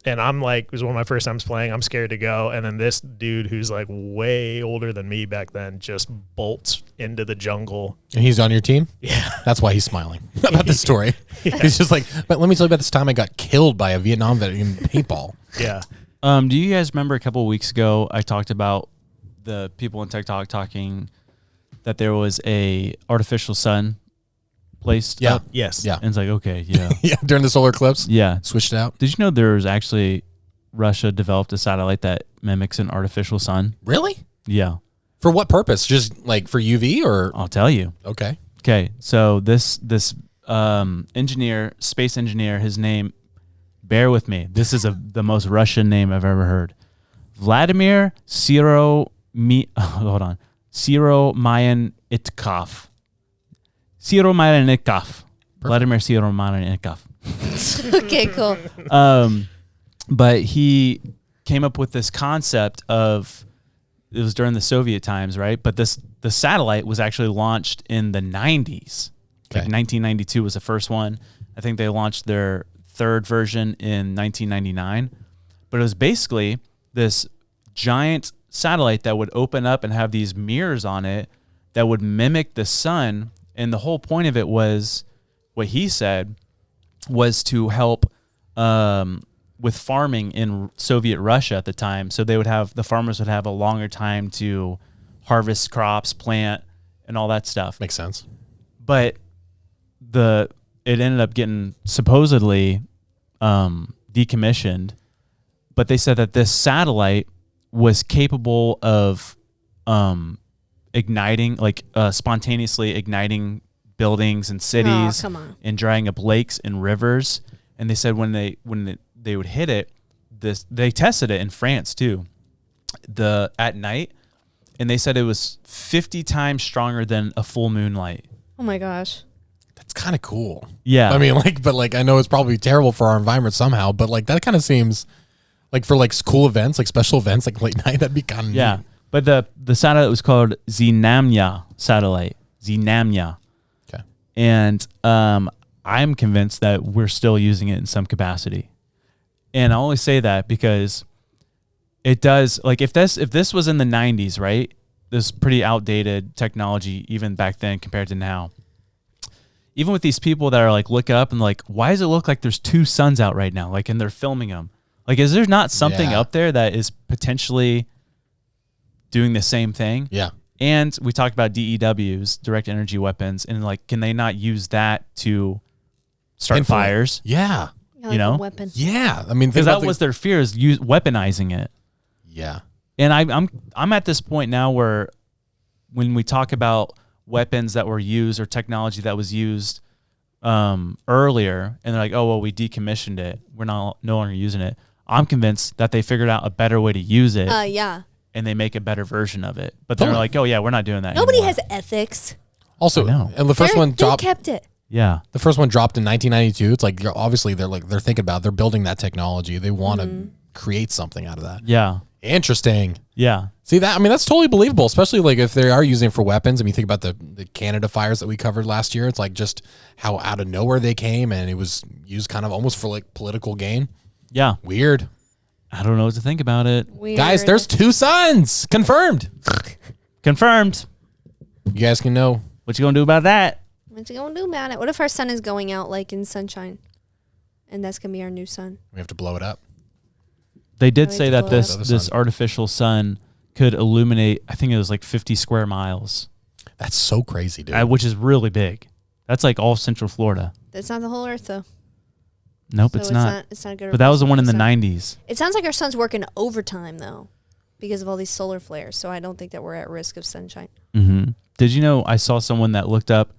And I'm like, it was one of my first times playing. I'm scared to go. And then this dude who's like way older than me back then just bolts into the jungle. And he's on your team? Yeah. That's why he's smiling about the story. Yeah. He's just like, but let me tell you about this time I got killed by a Vietnam vet in paintball. Yeah. Do you guys remember a couple of weeks ago I talked about the people on TikTok talking that there was a artificial sun placed up? Yes. Yeah. And it's like, okay, yeah. Yeah, during the solar eclipse? Yeah. Switched it out. Did you know there's actually Russia developed a satellite that mimics an artificial sun? Really? Yeah. For what purpose? Just like for UV or? I'll tell you. Okay. Okay. So this engineer, space engineer, his name, bear with me. This is the most Russian name I've ever heard. Vladimir Siromyanitkov. Vladimir Siromyanitkov. Okay, cool. But he came up with this concept of, it was during the Soviet times, right? But the satellite was actually launched in the 90s. Okay. Like 1992 was the first one. I think they launched their third version in 1999. But it was basically this giant satellite that would open up and have these mirrors on it that would mimic the sun. And the whole point of it was, what he said was to help with farming in Soviet Russia at the time. So the farmers would have a longer time to harvest crops, plant, and all that stuff. Makes sense. But it ended up getting supposedly decommissioned. But they said that this satellite was capable of igniting, like spontaneously igniting buildings and cities and drying up lakes and rivers. And they said when they would hit it, they tested it in France too, at night, and they said it was 50 times stronger than a full moon light. Oh my gosh. That's kind of cool. Yeah. I mean, but I know it's probably terrible for our environment somehow, but like that kind of seems like for like cool events, like special events, like late night, that'd be kind of neat. But the satellite was called Zinaida satellite. Zinaida. Okay. And I'm convinced that we're still using it in some capacity. And I only say that because it does, like if this was in the 90s, right? This pretty outdated technology even back then compared to now. Even with these people that are like looking up and like, why does it look like there's two suns out right now? Like, and they're filming them. Like, is there not something up there that is potentially doing the same thing? Yeah. And we talked about DEWs, direct energy weapons, and like, can they not use that to start fires? Yeah. Like you know, a weapon. Yeah. I mean, because that was their fear, is weaponizing it. Yeah. And I'm at this point now where when we talk about weapons that were used or technology that was used earlier, and they're like, oh well, we decommissioned it, we're no longer using it. I'm convinced that they figured out a better way to use it. Yeah. And they make a better version of it. But they're like, oh yeah, we're not doing that Nobody anymore. has ethics. Also, and the first one dropped. They kept it. Yeah. The first one dropped in 1992. It's like obviously they're thinking about, they're building that technology. They want to create something out of that. Yeah. Interesting. Yeah. See that? I mean, that's totally believable, especially like if they are using it for weapons. I mean, think about the Canada fires that we covered last year. It's like just how out of nowhere they came, and it was used kind of almost for like political gain. Yeah. Weird. I don't know what to think about it. Weird. Guys, there's 2 suns. Confirmed. Confirmed. You guys can know. What you gonna do about that? What you gonna do about it? What if our sun is going out like in sunshine? And that's gonna be our new sun. We have to blow it up. They did We say have to that blow this up. this artificial sun could illuminate, I think it was like 50 square miles. That's so crazy, dude. Which is really big. That's like all Central Florida. That's not the whole Earth, though. Nope, So it's not. It's not a good. But that was the one in the representation. 90s. It sounds like our sun's working overtime though, because of all these solar flares. So I don't think that we're at risk of sunshine. Mm-hmm. Did you know I saw someone that looked up,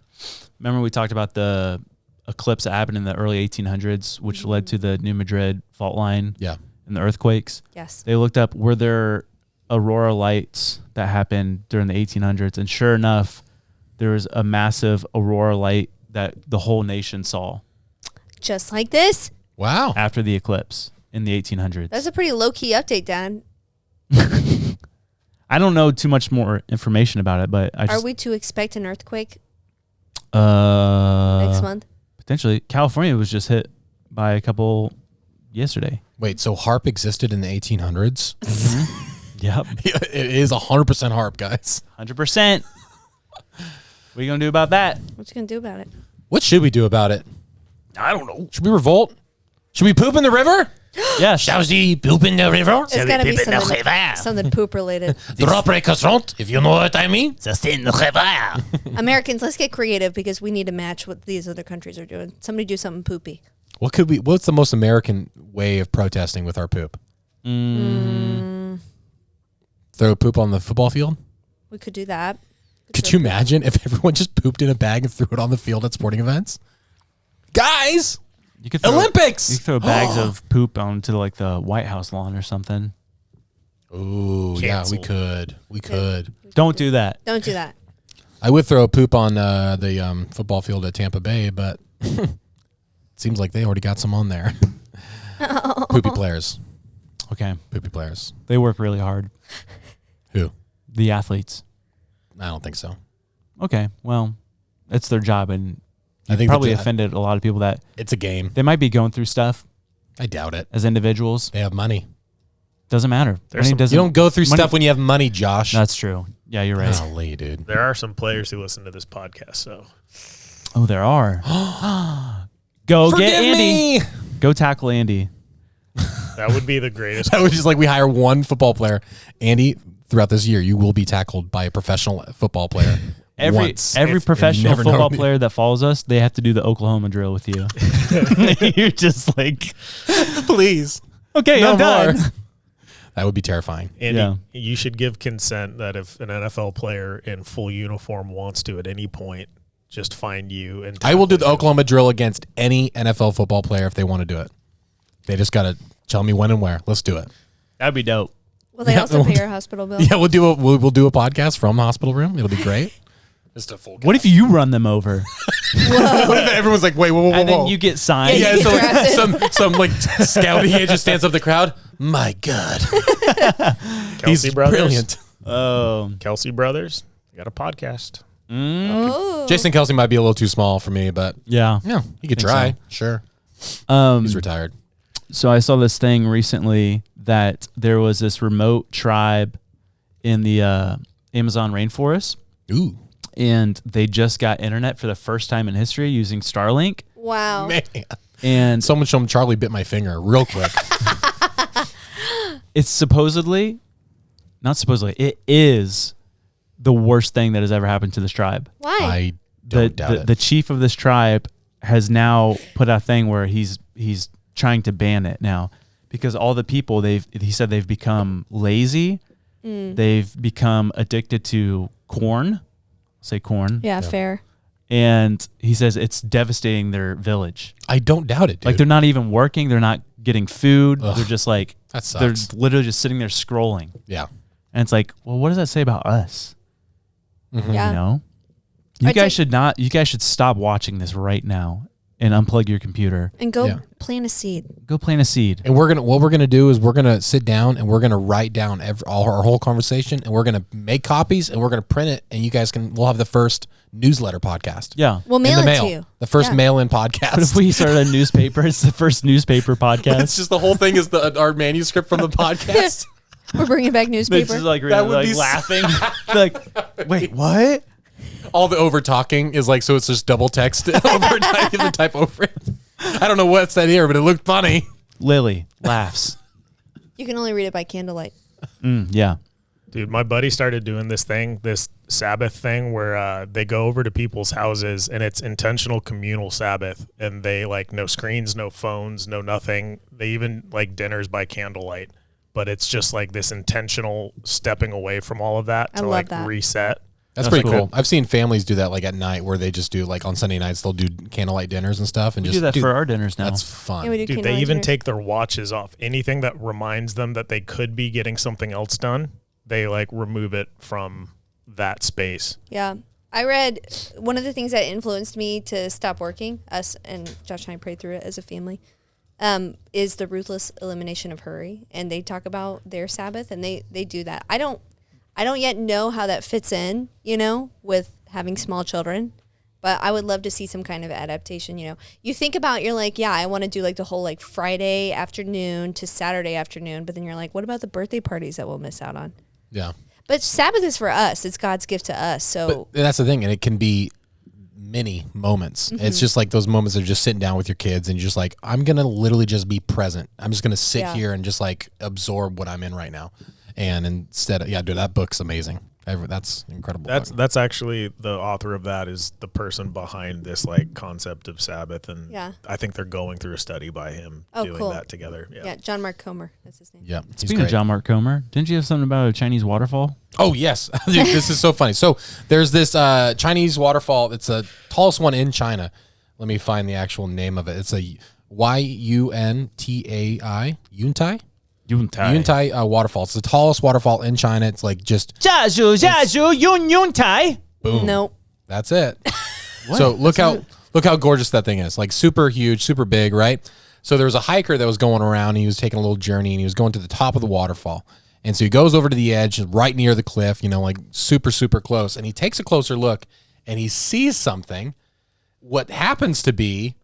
remember we talked about the eclipse that happened in the early 1800s, which led to the New Madrid fault line and the earthquakes? Yes. They looked up, were there aurora lights that happened during the 1800s? And sure enough, there was a massive aurora light that the whole nation saw. Just like this. Wow. After the eclipse in the 1800s. That's a pretty low key update, Dad. I don't know too much more information about it, but Are we to expect an earthquake next next month? Potentially. California was just hit by a couple yesterday. Wait, so HARP existed in the 1800s? Yep. It is 100% HARP, guys. 100%. What are you going to do about that? What you gonna do about it? What should we do about it? I don't know. Should we revolt? Should we poop in the river? Yes. Shall we poop in the river? It's gotta be something poop related. Drop a croissant, if you know what I mean. Americans, let's get creative because we need to match what these other countries are doing. Somebody do something poopy. What's the most American way of protesting with our poop? Throw poop on the football field? We could do that. Could you imagine if everyone just pooped in a bag and threw it on the field at sporting events? Guys! You could throw, Olympics! You could throw bags of poop onto like the White House lawn or something. Ooh, yeah, we could. We could. Don't do that. Don't do that. I would throw poop on the football field at Tampa Bay, but it seems like they already got some on there. Poopy players. Okay. Poopy players. They work really hard. Who? The athletes. I don't think so. Okay. Well, it's their job, and I think probably offended a lot of people that it's a game. They might be going through stuff. I doubt it. As individuals. They have money. Doesn't matter. You don't go through stuff when you have money, Josh. That's true. Yeah, you're right. Golly, dude. There are some players who listen to this podcast, so. Oh, there are. Go Forgive get Andy. me. Go tackle Andy. That would be the greatest. That was just like we hire one football player. Andy, throughout this year, you will be tackled by a professional football player. Every professional never football known. player that follows us, they have to do the Oklahoma drill with you. You're just like, please. Okay, No I'm done. more. That would be terrifying. Andy, you should give consent that if an NFL player in full uniform wants to at any point, just find you. And I will do the Oklahoma drill against any NFL football player if they want to do it. They just got to tell me when and where. Let's do it. That'd be dope. Will they also pay your hospital bill? Yeah, we'll do a podcast from the hospital room. It'll be great. Just a full. What if you run them over? What if everyone's like, wait, whoa, And then you get signed. Yeah, so like, some like scout he just stands up the crowd. My God, Kelsey he's brothers. brilliant. Oh, Kelsey brothers. They got a podcast. Oh. Jason Kelsey might be a little too small for me, but yeah, he could Think try. so. Sure, he's retired. So I saw this thing recently that there was this remote tribe in the Amazon rainforest. Ooh. And they just got internet for the first time in history using Starlink. Wow. Man. And someone showed him Charlie bit my finger real quick. It's it is the worst thing that has ever happened to this tribe. Why? I don't doubt it. The chief of this tribe has now put out a thing where he's trying to ban it now because all the people he said they've become lazy. They've become addicted to corn. Say corn. Yeah, fair. And he says it's devastating their village. I don't doubt it, dude. Like they're not even working. They're not getting food. Ugh, they're just like, that they're sucks. literally just sitting there scrolling. Yeah. And it's like, well, what does that say about us? Mhm. Yeah. You know, you guys should stop watching this right now. and unplug your computer and go plant a seed. Go plant a seed. And what we're gonna do is we're gonna sit down and we're gonna write down our whole conversation, and we're gonna make copies and we're gonna print it, and we'll have the first newsletter podcast. Yeah, we'll mail it to you. The first mail-in podcast. But if we started a newspaper, it's the first newspaper podcast. It's just the whole thing is our manuscript from the podcast. We're bringing back newspaper. It's like really like laughing. Like, wait, what? All the over talking is like, so it's just double text over. You have to type over it. I don't know what's that here, but it looked funny. Lily laughs. You can only read it by candlelight. Yeah. Dude, my buddy started doing this Sabbath thing where they go over to people's houses and it's intentional communal Sabbath, and they like no screens, no phones, no nothing. They even like dinners by candlelight, but it's just like this intentional stepping away from all of that to like reset. That's pretty cool. I've seen families do that like at night, where they just do like on Sunday nights they'll do candlelight dinners and stuff, and we do that for our dinners now. That's fun. Yeah, dude, they even take their watches off. Anything that reminds them that they could be getting something else done, they like remove it from that space. Yeah. I read one of the things that influenced me to stop working, us and Josh and I prayed through it as a family, is the ruthless elimination of hurry. And they talk about their Sabbath, and they do that. I don't yet know how that fits in, with having small children, but I would love to see some kind of adaptation. You think about, you're like, yeah, I want to do like the whole like Friday afternoon to Saturday afternoon, but then you're like, what about the birthday parties that we'll miss out on? Yeah. But Sabbath is for us. It's God's gift to us. So but that's the thing, and it can be many moments. Mm-hmm. It's just like those moments of just sitting down with your kids and you're just like, I'm going to literally just be present. I'm just going to sit here and just like absorb what I'm in right now. And instead of, dude, that book's amazing. That's incredible. That's actually the author of that is the person behind this like concept of Sabbath, and I think they're going through a study by him doing that together. Yeah, John Mark Comer, that's his name. Yeah. Speaking of John Mark Comer, didn't you have something about a Chinese waterfall? Oh yes, dude, this is so funny. So there's this Chinese waterfall. It's the tallest one in China. Let me find the actual name of it. It's a Yuntai. Yuntai waterfall. It's the tallest waterfall in China. It's like just Yuntai. Boom. Nope. That's it. So look how gorgeous that thing is. Like super huge, super big, right? So there was a hiker that was going around. And he was taking a little journey, and he was going to the top of the waterfall. And so he goes over to the edge, right near the cliff, like super, super close. And he takes a closer look, and he sees something. What happens to be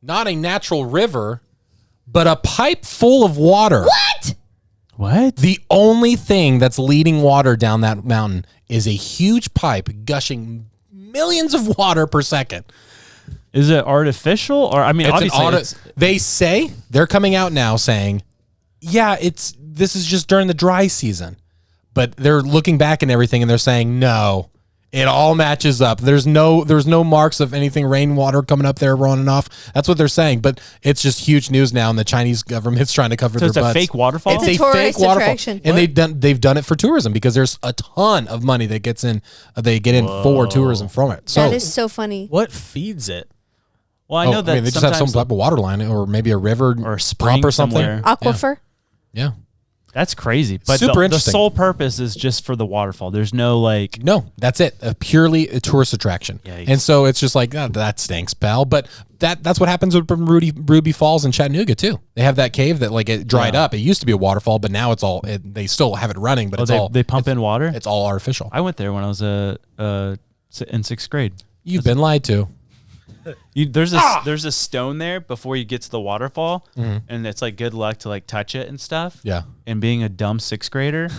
not a natural river, but a pipe full of water. What? The only thing that's leading water down that mountain is a huge pipe gushing millions of water per second. Is it artificial? Or I mean, obviously they say they're coming out now saying, this is just during the dry season. But they're looking back and everything, and they're saying, no, it all matches up. There's no marks of anything rainwater coming up there running off. That's what they're saying. But it's just huge news now, and the Chinese government's trying to cover their butts. So it's a fake waterfall? It's a tourist attraction. And they've done it for tourism because there's a ton of money that gets in. They get in for tourism from it. So that is so funny. What feeds it? Well, I know that they just have some type of water line, or maybe a river or a spring or something. Somewhere. Aquifer. Yeah. That's crazy. But super the interesting. sole purpose is just for the waterfall. There's no like... No, that's it. Purely a tourist attraction. Yikes. And so it's just like, that stinks, pal. But that's what happens with Ruby Falls in Chattanooga, too. They have that cave that like it dried up. It used to be a waterfall, but now it's all... they still have it running, but they pump in water? It's all artificial. I went there when I was in 6th grade. You've been lied to. There's a stone there before you get to the waterfall, and it's like good luck to like touch it and stuff. Yeah. And being a dumb 6th grader,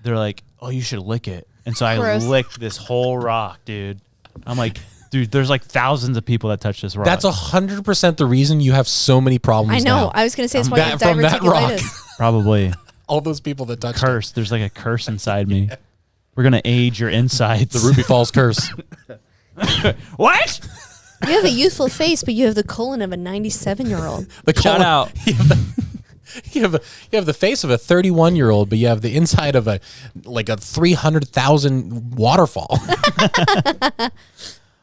they're like, "Oh, you should lick it." And so I licked this whole rock, dude. I'm like, dude, there's like thousands of people that touch this rock. That's 100% the reason you have so many problems. I know. Now. I was going to say it's why you have from that rock. Probably. All those people that touched curse. There's like a curse inside me. We're gonna age your insides. The Ruby Falls curse. What? You have a youthful face, but you have the colon of a 97-year-old. Shout out. You have the face of a 31-year-old, but you have the inside of a 300,000 waterfall.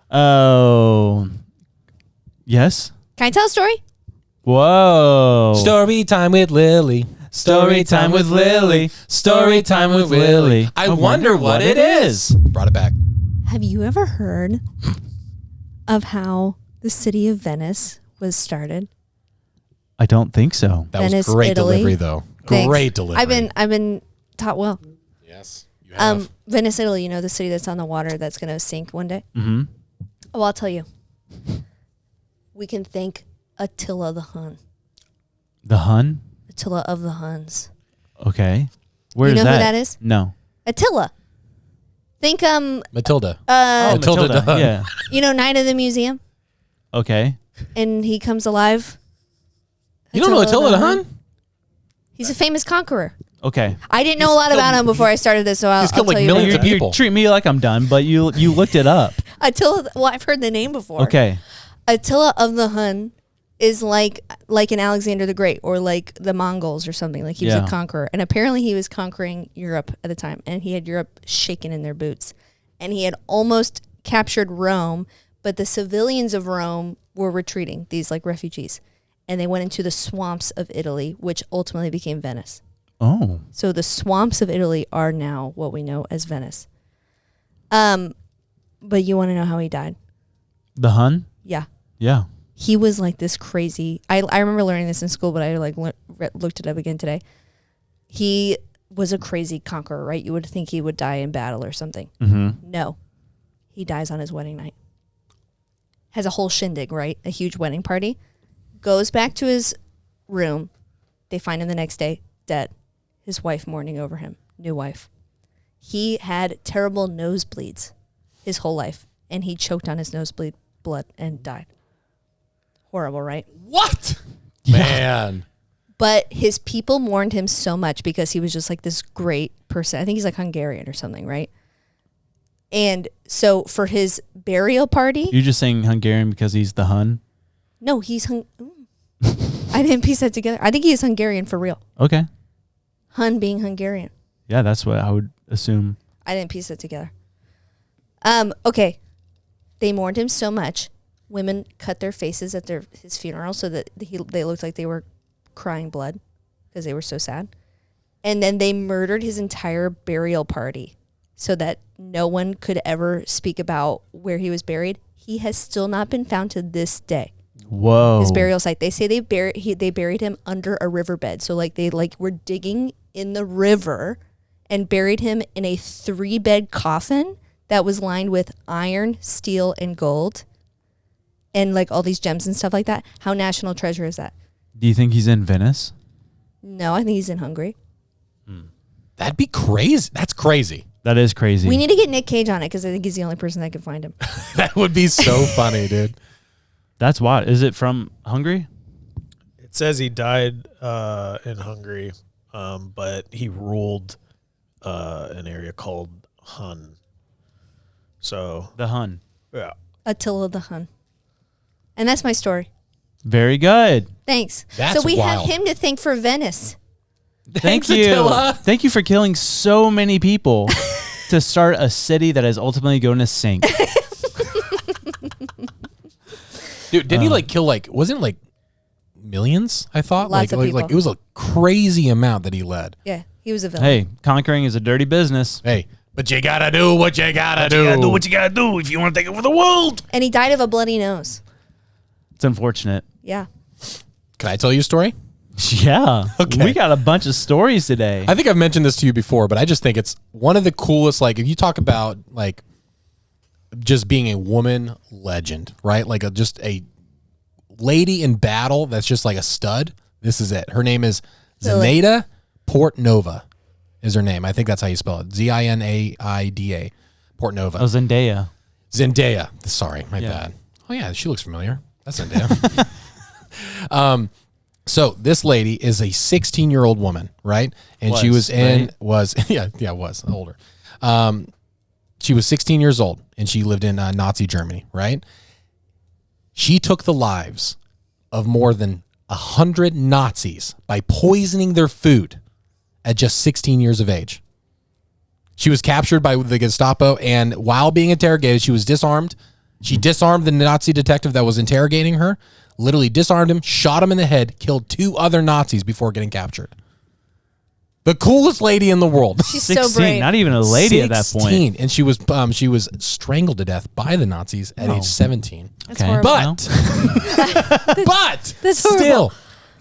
Oh, yes. Can I tell a story? Whoa. Story time with Lily. Story time with Lily. Story time with Lily. I wonder what it is. Brought it back. Have you ever heard of how the city of Venice was started? I don't think so. That Venice, was great Italy. delivery, though. Thanks. Great delivery. I've been taught well. Yes, you have. Venice, Italy. You know, the city that's on the water that's going to sink one day. Mm-hmm. Oh, I'll tell you. We can thank Attila the Hun. The Hun? Attila of the Huns. Okay. Where you is know that? who that is? No. Attila. Think Matilda. Matilda. the Hun. Yeah. You know Night of the Museum, Okay. and he comes alive. You don't know Attila the Hun? He's a famous conqueror. Okay. I didn't know a lot about him before I started this, so I'll killed tell like you. millions about of it. people. You treat me like I'm done, but you looked it up. Attila. Well, I've heard the name before. Okay. Attila of the Hun is like an Alexander the Great or like the Mongols or something. Like he was Yeah. a conqueror, and apparently he was conquering Europe at the time, and he had Europe shaken in their boots, and he had almost captured Rome, but the civilians of Rome were retreating. These like refugees, and they went into the swamps of Italy, which ultimately became Venice. Oh. So the swamps of Italy are now what we know as Venice. But you want to know how he died? The Hun? Yeah. Yeah. He was like this crazy. I remember learning this in school, but I like looked it up again today. He was a crazy conqueror, right? You would think he would die in battle or something. Mm-hmm. No. He dies on his wedding night. Has a whole shindig, right? A huge wedding party. Goes back to his room. They find him the next day, dead. His wife mourning over him. New wife. He had terrible nosebleeds his whole life, and he choked on his nosebleed blood and died. Horrible, right? What? Man. But his people mourned him so much because he was just like this great person. I think he's like Hungarian or something, right? And so for his burial party... You're just saying Hungarian because he's the Hun? No, he's... I didn't piece that together. I think he is Hungarian for real. Okay. Hun being Hungarian. Yeah, that's what I would assume. I didn't piece it together. Okay. They mourned him so much. Women cut their faces at his funeral so that they looked like they were crying blood because they were so sad. And then they murdered his entire burial party so that no one could ever speak about where he was buried. He has still not been found to this day. Whoa. His burial site. They say they buried him under a riverbed. So like they were digging in the river and buried him in a 3-bed coffin that was lined with iron, steel, and gold. And like all these gems and stuff like that. How national treasure is that? Do you think he's in Venice? No, I think he's in Hungary. That'd be crazy. That's crazy. That is crazy. We need to get Nick Cage on it because I think he's the only person that can find him. That would be so funny, dude. That's wild. Is it from Hungary? It says he died in Hungary, but he ruled an area called Hun. So the Hun. Yeah. Attila the Hun. And that's my story. Very good. Thanks. That's so we wild. have him to thank for Venice. Thank you. Thank you for killing so many people to start a city that is ultimately going to sink. Dude, didn't he kill wasn't it like millions? I thought Lots of people. it was a crazy amount that he led. Yeah, he was a villain. Hey, conquering is a dirty business. Hey, but you gotta do what you gotta do. You gotta do what you gotta do if you want to take over the world. And he died of a bloody nose. It's unfortunate. Yeah. Can I tell you a story? Yeah. Okay. We got a bunch of stories today. I think I've mentioned this to you before, but I just think it's one of the coolest. Like, if you talk about just being a woman legend, right? Like just a lady in battle that's just like a stud. This is it. Her name is Zinaida Portnova is her name. I think that's how you spell it. Zinaida. Portnova. Oh, Zendaya. Zendaya. Sorry, my bad. Oh yeah, she looks familiar. That's Zendaya. So this lady is a 16-year-old woman, right? And she was older. She was 16 years old, and she lived in Nazi Germany, right? She took the lives of more than 100 Nazis by poisoning their food at just 16 years of age. She was captured by the Gestapo, and while being interrogated, she was disarmed. She disarmed the Nazi detective that was interrogating her, literally disarmed him, shot him in the head, killed 2 other Nazis before getting captured. The coolest lady in the world. She's so brave. Not even a lady at that point. And she was strangled to death by the Nazis at age 17. That's horrible. But That's still, horrible.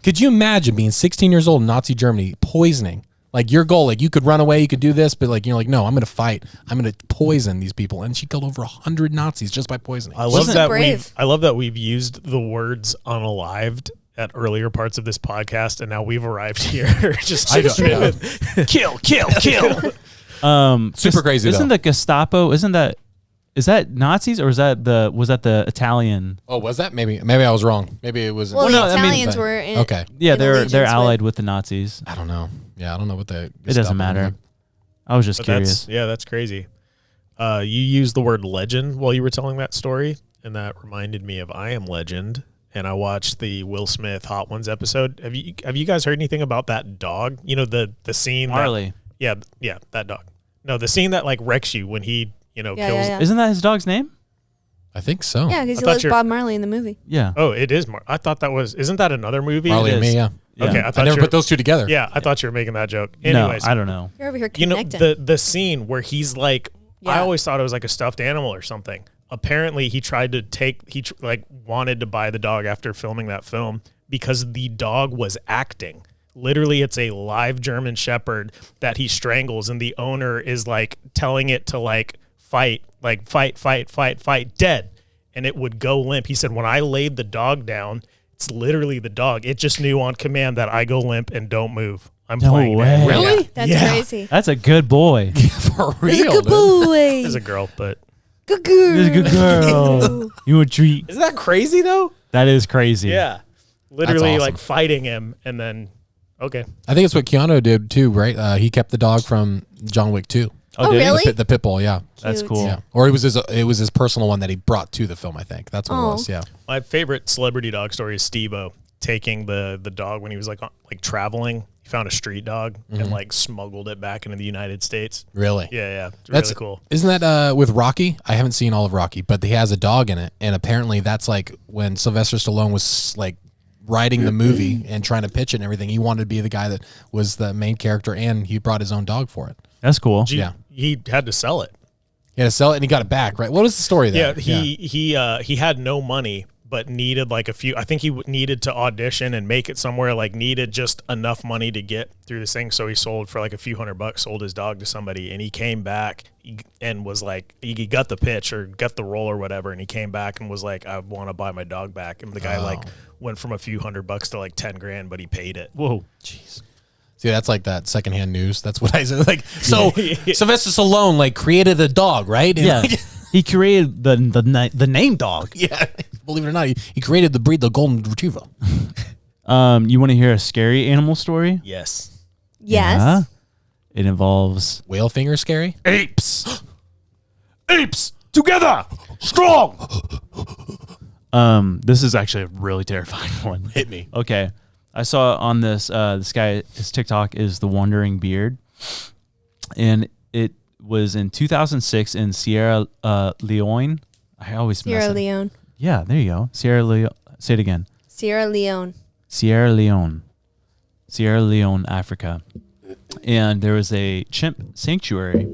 could you imagine being 16 years old in Nazi Germany, poisoning? Like your goal, like you could run away, you could do this, but like you're like, no, I'm going to fight. I'm going to poison these people. And she killed over 100 Nazis just by poisoning. I love that we've used the words unalived at earlier parts of this podcast, and now we've arrived here. Just kill. Super crazy. Isn't though. the Gestapo? Is that Nazis or was that the Italian? Oh, was that maybe I was wrong. Maybe it was. Well, the Italians were in. Okay. Yeah, they're allied with the Nazis. I don't know. Yeah, I don't know what the. It doesn't matter. I was just curious. That's crazy. You used the word legend while you were telling that story, and that reminded me of I Am Legend. And I watched the Will Smith Hot Ones episode. Have you guys heard anything about that dog? You know the scene. Marley. Yeah, that dog. No, the scene that like wrecks you when he kills. Yeah. Isn't that his dog's name? I think so. Yeah, because he loves Bob Marley in the movie. Yeah. Oh, it is. I thought that was. Isn't that another movie? Marley and Me. Yeah. Okay, I never put those two together. Yeah, I thought you were making that joke. Anyways, no, I don't know. You're over here connecting. The scene where he's like, I always thought it was like a stuffed animal or something. Apparently, he tried to wanted to buy the dog after filming that film because the dog was acting. Literally, it's a live German Shepherd that he strangles, and the owner is like telling it to fight, dead, and it would go limp. He said, when I laid the dog down, it's literally the dog. It just knew on command that I go limp and don't move. I'm playing way. dead. Really? Yeah. That's crazy. That's a good boy. For real. He's a good boy. He's a girl, but good girl. He's a good girl. You a treat. Isn't that crazy though? That is crazy. Yeah. Literally awesome. like fighting him and then okay. I think it's what Keanu did too, right? He kept the dog from John Wick 2. Oh, did he? really? The pit bull, yeah. That's cool. Yeah. Or it was his personal one that he brought to the film, I think. That's what it was, yeah. My favorite celebrity dog story is Steve-O taking the dog when he was like traveling. He found a street dog and like smuggled it back into the United States. Really? Yeah. It's That's really cool. Isn't that with Rocky? I haven't seen all of Rocky, but he has a dog in it, and apparently that's like when Sylvester Stallone was like writing the movie and trying to pitch it and everything. He wanted to be the guy that was the main character, and he brought his own dog for it. That's cool. Yeah. He had to sell it. He had to sell it, and he got it back, right? What was the story there? Yeah, he had no money, but needed like a few. I think he needed to audition and make it somewhere. Like needed just enough money to get through this thing. So he sold for like a few $100. Sold his dog to somebody, and he came back and was like, he got the pitch or got the role or whatever, and he came back and was like, I want to buy my dog back. And the guy like went from a few $100 to like $10,000, but he paid it. Whoa, jeez. See, that's like that secondhand news. That's what I said. Like, so Sylvester Stallone like created a dog, right? And yeah, he created the name dog. Yeah, believe it or not, he created the breed, the golden retriever. You want to hear a scary animal story? Yes. Yes. Yeah. It involves whale finger scary. Apes together, strong. This is actually a really terrifying one. Hit me. Okay. I saw on this guy, his TikTok is The Wandering Beard, and it was in 2006 in Sierra Leone. I always mess Sierra up. Leone. Yeah, there you go. Sierra Leone. Say it again. Sierra Leone. Sierra Leone, Africa. And there was a chimp sanctuary,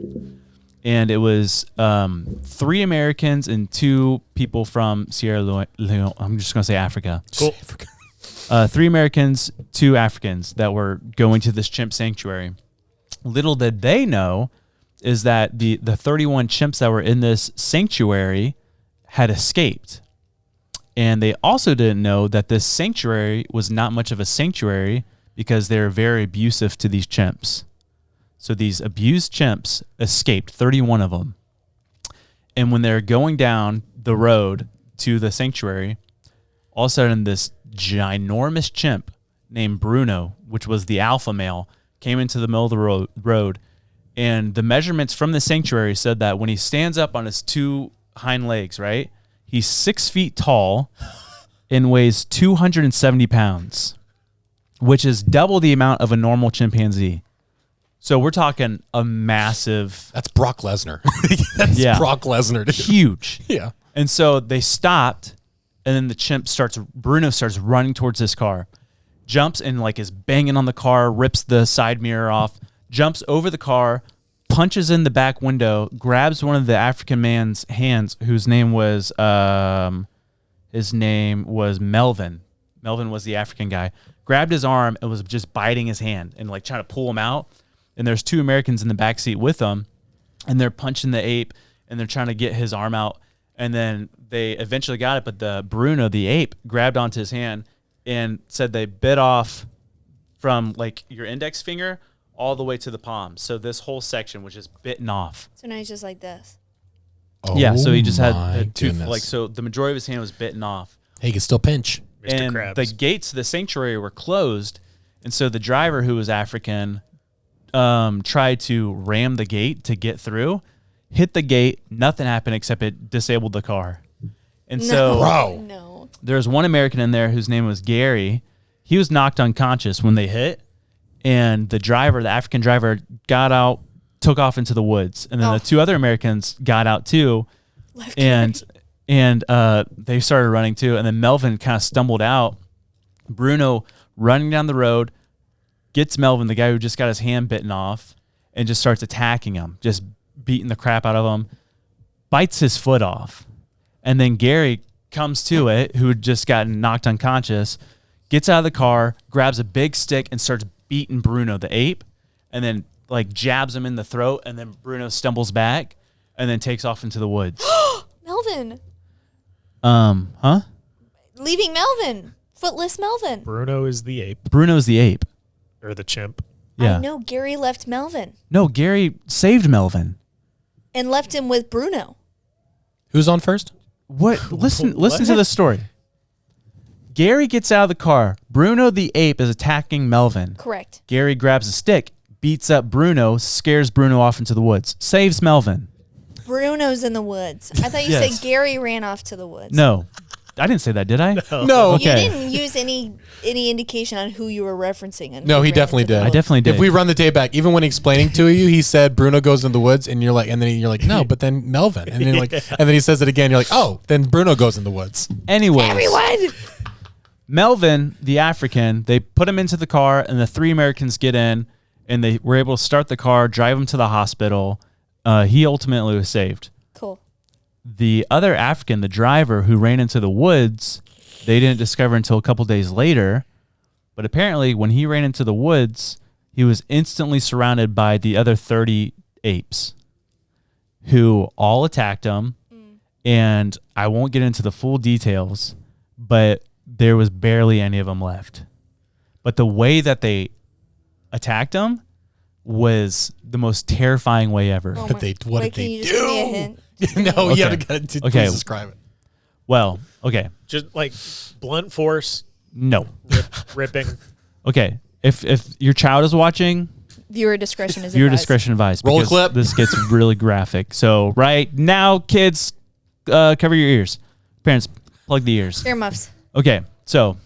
and it was 3 Americans and 2 people from Sierra Leone. I'm just going to say Africa. Cool. 3 Americans, 2 Africans that were going to this chimp sanctuary. Little did they know is that the 31 chimps that were in this sanctuary had escaped. And they also didn't know that this sanctuary was not much of a sanctuary because they're very abusive to these chimps. So these abused chimps escaped, 31 of them. And when they're going down the road to the sanctuary, all of a sudden this ginormous chimp named Bruno, which was the alpha male, came into the middle of the road. And the measurements from the sanctuary said that when he stands up on his 2 hind legs, right, he's 6 feet tall and weighs 270 pounds, which is double the amount of a normal chimpanzee. So we're talking a massive... That's Brock Lesnar. That's Brock Lesnar, dude. Huge. Yeah. And so they stopped, and then Bruno starts running towards this car. jumps and like is banging on the car, rips the side mirror off, jumps over the car, punches in the back window, grabs one of the African man's hands, whose name was Melvin. Melvin was the African guy. Grabbed his arm and was just biting his hand and like trying to pull him out. And there's 2 Americans in the backseat with him, and they're punching the ape and they're trying to get his arm out. And then they eventually got it, but the Bruno, the ape, grabbed onto his hand and said they bit off from like your index finger all the way to the palm. So this whole section was just bitten off. So now he's just like this. Yeah, so he just my had 2, goodness. like, so the majority of his hand was bitten off. He can still pinch. And the gates to the sanctuary were closed, and so the driver, who was African, tried to ram the gate to get through, hit the gate, nothing happened except it disabled the car. And so there's one American in there whose name was Gary. He was knocked unconscious when they hit, and the driver, the African driver, got out, took off into the woods, and then the 2 other Americans got out too, and they started running too. And then Melvin kind of stumbled out. Bruno running down the road, gets Melvin, the guy who just got his hand bitten off, and just starts attacking him, just beating the crap out of him, bites his foot off. And then Gary comes to it, who had just gotten knocked unconscious, gets out of the car, grabs a big stick and starts beating Bruno, the ape, and then like jabs him in the throat. And then Bruno stumbles back and then takes off into the woods. Melvin. Leaving Melvin. Footless Melvin. Bruno is the ape. Bruno's the ape. Or the chimp. Yeah. I know Gary left Melvin No, Gary saved Melvin. and left him with Bruno. Who's on first? What? Listen to the story. Gary gets out of the car. Bruno the ape is attacking Melvin. Correct. Gary grabs a stick, beats up Bruno, scares Bruno off into the woods, saves Melvin. Bruno's in the woods. I thought you Yes. said Gary ran off to the woods. No, I didn't say that, did I? No. You Okay. didn't use any indication on who you were referencing. And No, who he ran definitely into the did. I definitely did. If we run the tape back, even when explaining to you, he said Bruno goes in the woods, and you're like, no, but then Melvin, and then you're like, and then he says it again. You're like, oh, then Bruno goes in the woods. Anyways, Everyone. Melvin, the African, they put him into the car, and the 3 Americans get in, and they were able to start the car, drive him to the hospital. He ultimately was saved. Cool. The other African, the driver who ran into the woods, they didn't discover until a couple days later. But apparently, when he ran into the woods, he was instantly surrounded by the other 30 apes who all attacked him. And I won't get into the full details, but there was barely any of them left. But the way that they attacked him was the most terrifying way ever. What did Wait, can you just give me a hint? No, Okay. you have to Okay. please describe it. Well, okay. Just like blunt force, No. ripping. Okay. If your child is watching, Viewer discretion is viewer advised. discretion advised. Roll a because clip. This gets really graphic. So right now, kids, cover your ears. Parents, plug the ears. Earmuffs. Okay. So,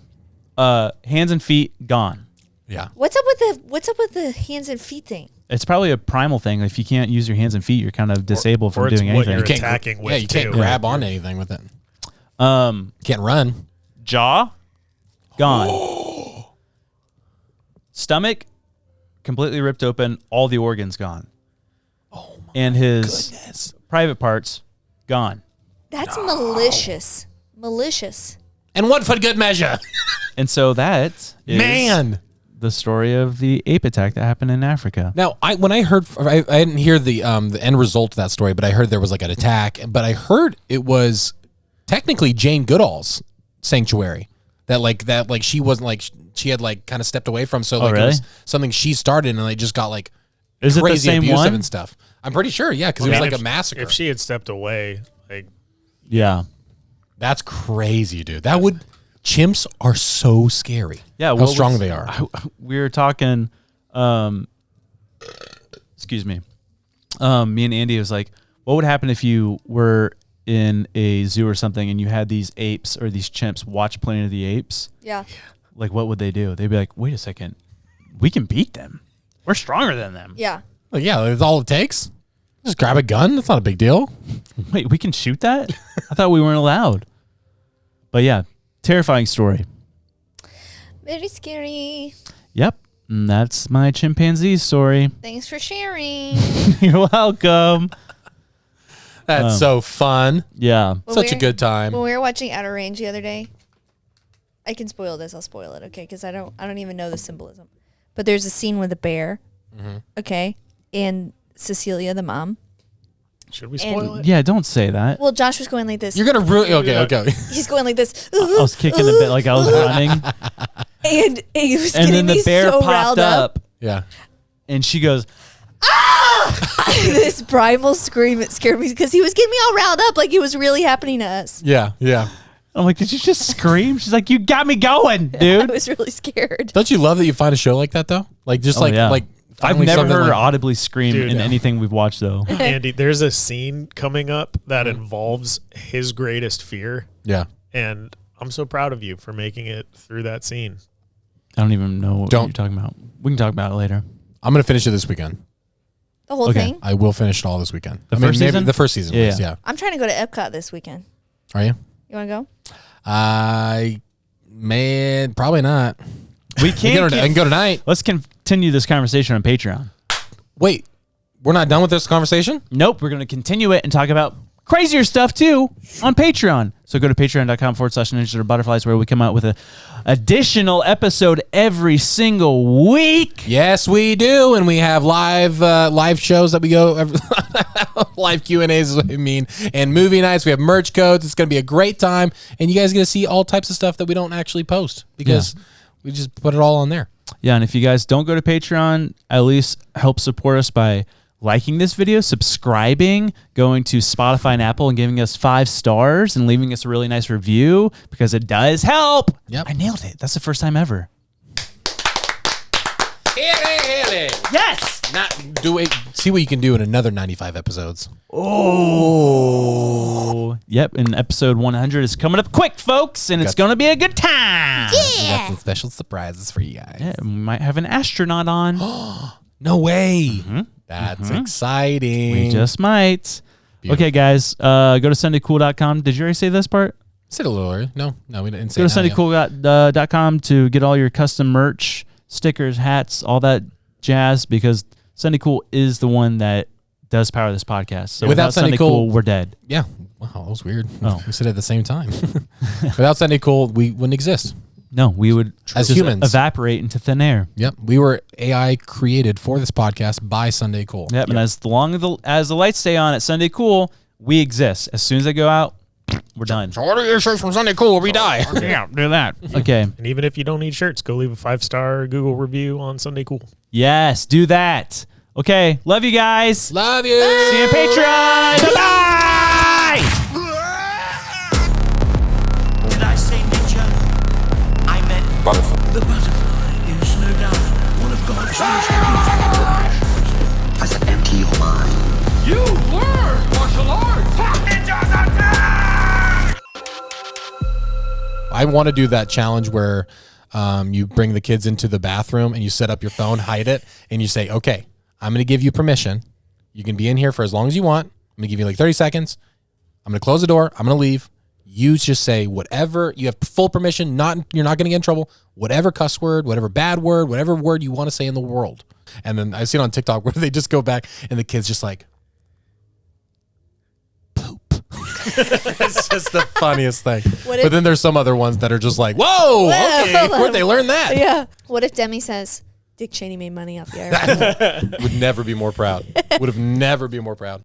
hands and feet gone. Yeah. What's up with the hands and feet thing? It's probably a primal thing. If you can't use your hands and feet, you're kind of disabled or from it's doing what anything. you're Can't attacking with, Yeah, you can't too. grab on anything with it. Can't run. Jaw gone. Stomach completely ripped open. All the organs gone. Oh my and his goodness. private parts gone. That's malicious. Malicious. And one for good measure. And so that is Man. the story of the ape attack that happened in Africa. Now, when I heard, I didn't hear the end result of that story, but I heard there was like an attack. But I heard it was technically Jane Goodall's sanctuary that she wasn't like she had like kind of stepped away from. So like it was something she started, and they just got like Is it the crazy same abusive one? and stuff. I'm pretty sure, yeah, because it was like a massacre. If she had stepped away, like Yeah. That's crazy, dude. That would. Chimps are so scary. Yeah, how strong they are. We were talking. Excuse me. Me and Andy was like, "What would happen if you were in a zoo or something and you had these apes or these chimps watch Planet of the Apes? Yeah. Like, what would they do? They'd be like, "Wait a second, we can beat them. We're stronger than them. Yeah. Well, yeah, that's all it takes. Just grab a gun. That's not a big deal. Wait, we can shoot that? I thought we weren't allowed." But yeah, terrifying story. Very scary. Yep. And that's my chimpanzee story. Thanks for sharing. You're welcome. That's so fun. Yeah. Such a good time. When we were watching Outer Range the other day, I can spoil this. I'll spoil it, okay? Because I don't even know the symbolism. But there's a scene with a bear, okay, and Cecilia, the mom. Should we spoil it? Yeah, don't say that. Well, Josh was going like this. You're gonna ruin. Okay. He's going like this. I was kicking a bit like I was running, and it was and getting then the me bear so popped riled up. Yeah. And she goes, This primal scream, it scared me because he was getting me all riled up like it was really happening to us. Yeah. I'm like, did you just scream? She's like, you got me going, dude. I was really scared. Don't you love that you find a show like that though? Like just like I've finally never something heard her like- audibly scream in anything we've watched though. Andy, there's a scene coming up that involves his greatest fear. Yeah. And I'm so proud of you for making it through that scene. I don't even know what you're talking about. We can talk about it later. I'm gonna finish it this weekend. The whole thing? I will finish it all this weekend. The first season? The first season. Yeah. I'm trying to go to Epcot this weekend. Are you? You want to go? Probably not. We can't. I can go tonight. Let's continue this conversation on Patreon. Wait, we're not done with this conversation? Nope. We're going to continue it and talk about crazier stuff too on Patreon. So go to patreon.com/Ninjas or Butterflies, where we come out with an additional episode every single week. Yes, we do, and we have live shows that we go live Q&As is what I mean, and movie nights. We have merch codes. It's going to be a great time, and you guys are going to see all types of stuff that we don't actually post because we just put it all on there. Yeah, and if you guys don't go to Patreon, at least help support us by liking this video, subscribing, going to Spotify and Apple and giving us 5 stars and leaving us a really nice review because it does help. Yep. I nailed it. That's the first time ever. Hit it. Yes. See what you can do in another 95 episodes. Oh. Yep, and episode 100 is coming up quick, folks, and it's going to be a good time. We got some special surprises for you guys. Yeah, we might have an astronaut on. No way. That's exciting. We just might. Beautiful. Okay, guys, go to SundayCool.com. Did you already say this part? Said a little earlier. No, we didn't say Go to SundayCool.com to get all your custom merch, stickers, hats, all that jazz, because Sunday Cool is the one that does power this podcast. So without Sunday Cool, we're dead. Yeah. Wow, that was weird. Oh. We said it at the same time. Without Sunday Cool, we wouldn't exist. No, we would as humans evaporate into thin air. Yep, we were AI created for this podcast by Sunday Cool. Yep, and as long as the lights stay on at Sunday Cool, we exist. As soon as they go out, we're done. So order your shirts from Sunday Cool or we die. Yeah, do that. Okay. And even if you don't need shirts, go leave a 5-star Google review on Sunday Cool. Yes, do that. Okay, love you guys. Love you. See you on Patreon. Bye-bye. Did I say ninja? I meant butterfly. The butterfly is no doubt one of God's most beautiful creations. I said empty your mind. You learn martial arts! Ninjas attack! I want to do that challenge where you bring the kids into the bathroom and you set up your phone, hide it, and you say, okay, I'm going to give you permission. You can be in here for as long as you want. I'm going to give you like 30 seconds. I'm going to close the door. I'm going to leave. You just say whatever. You have full permission. You're not going to get in trouble. Whatever cuss word, whatever bad word, whatever word you want to say in the world. And then I've seen on TikTok where they just go back and the kid's just like, poop. It's just the funniest thing. But then there's some other ones that are just like, whoa, okay, where'd they learn that? Yeah. What if Demi says, Dick Cheney made money off the airplane? Would never be more proud. Would have never been more proud.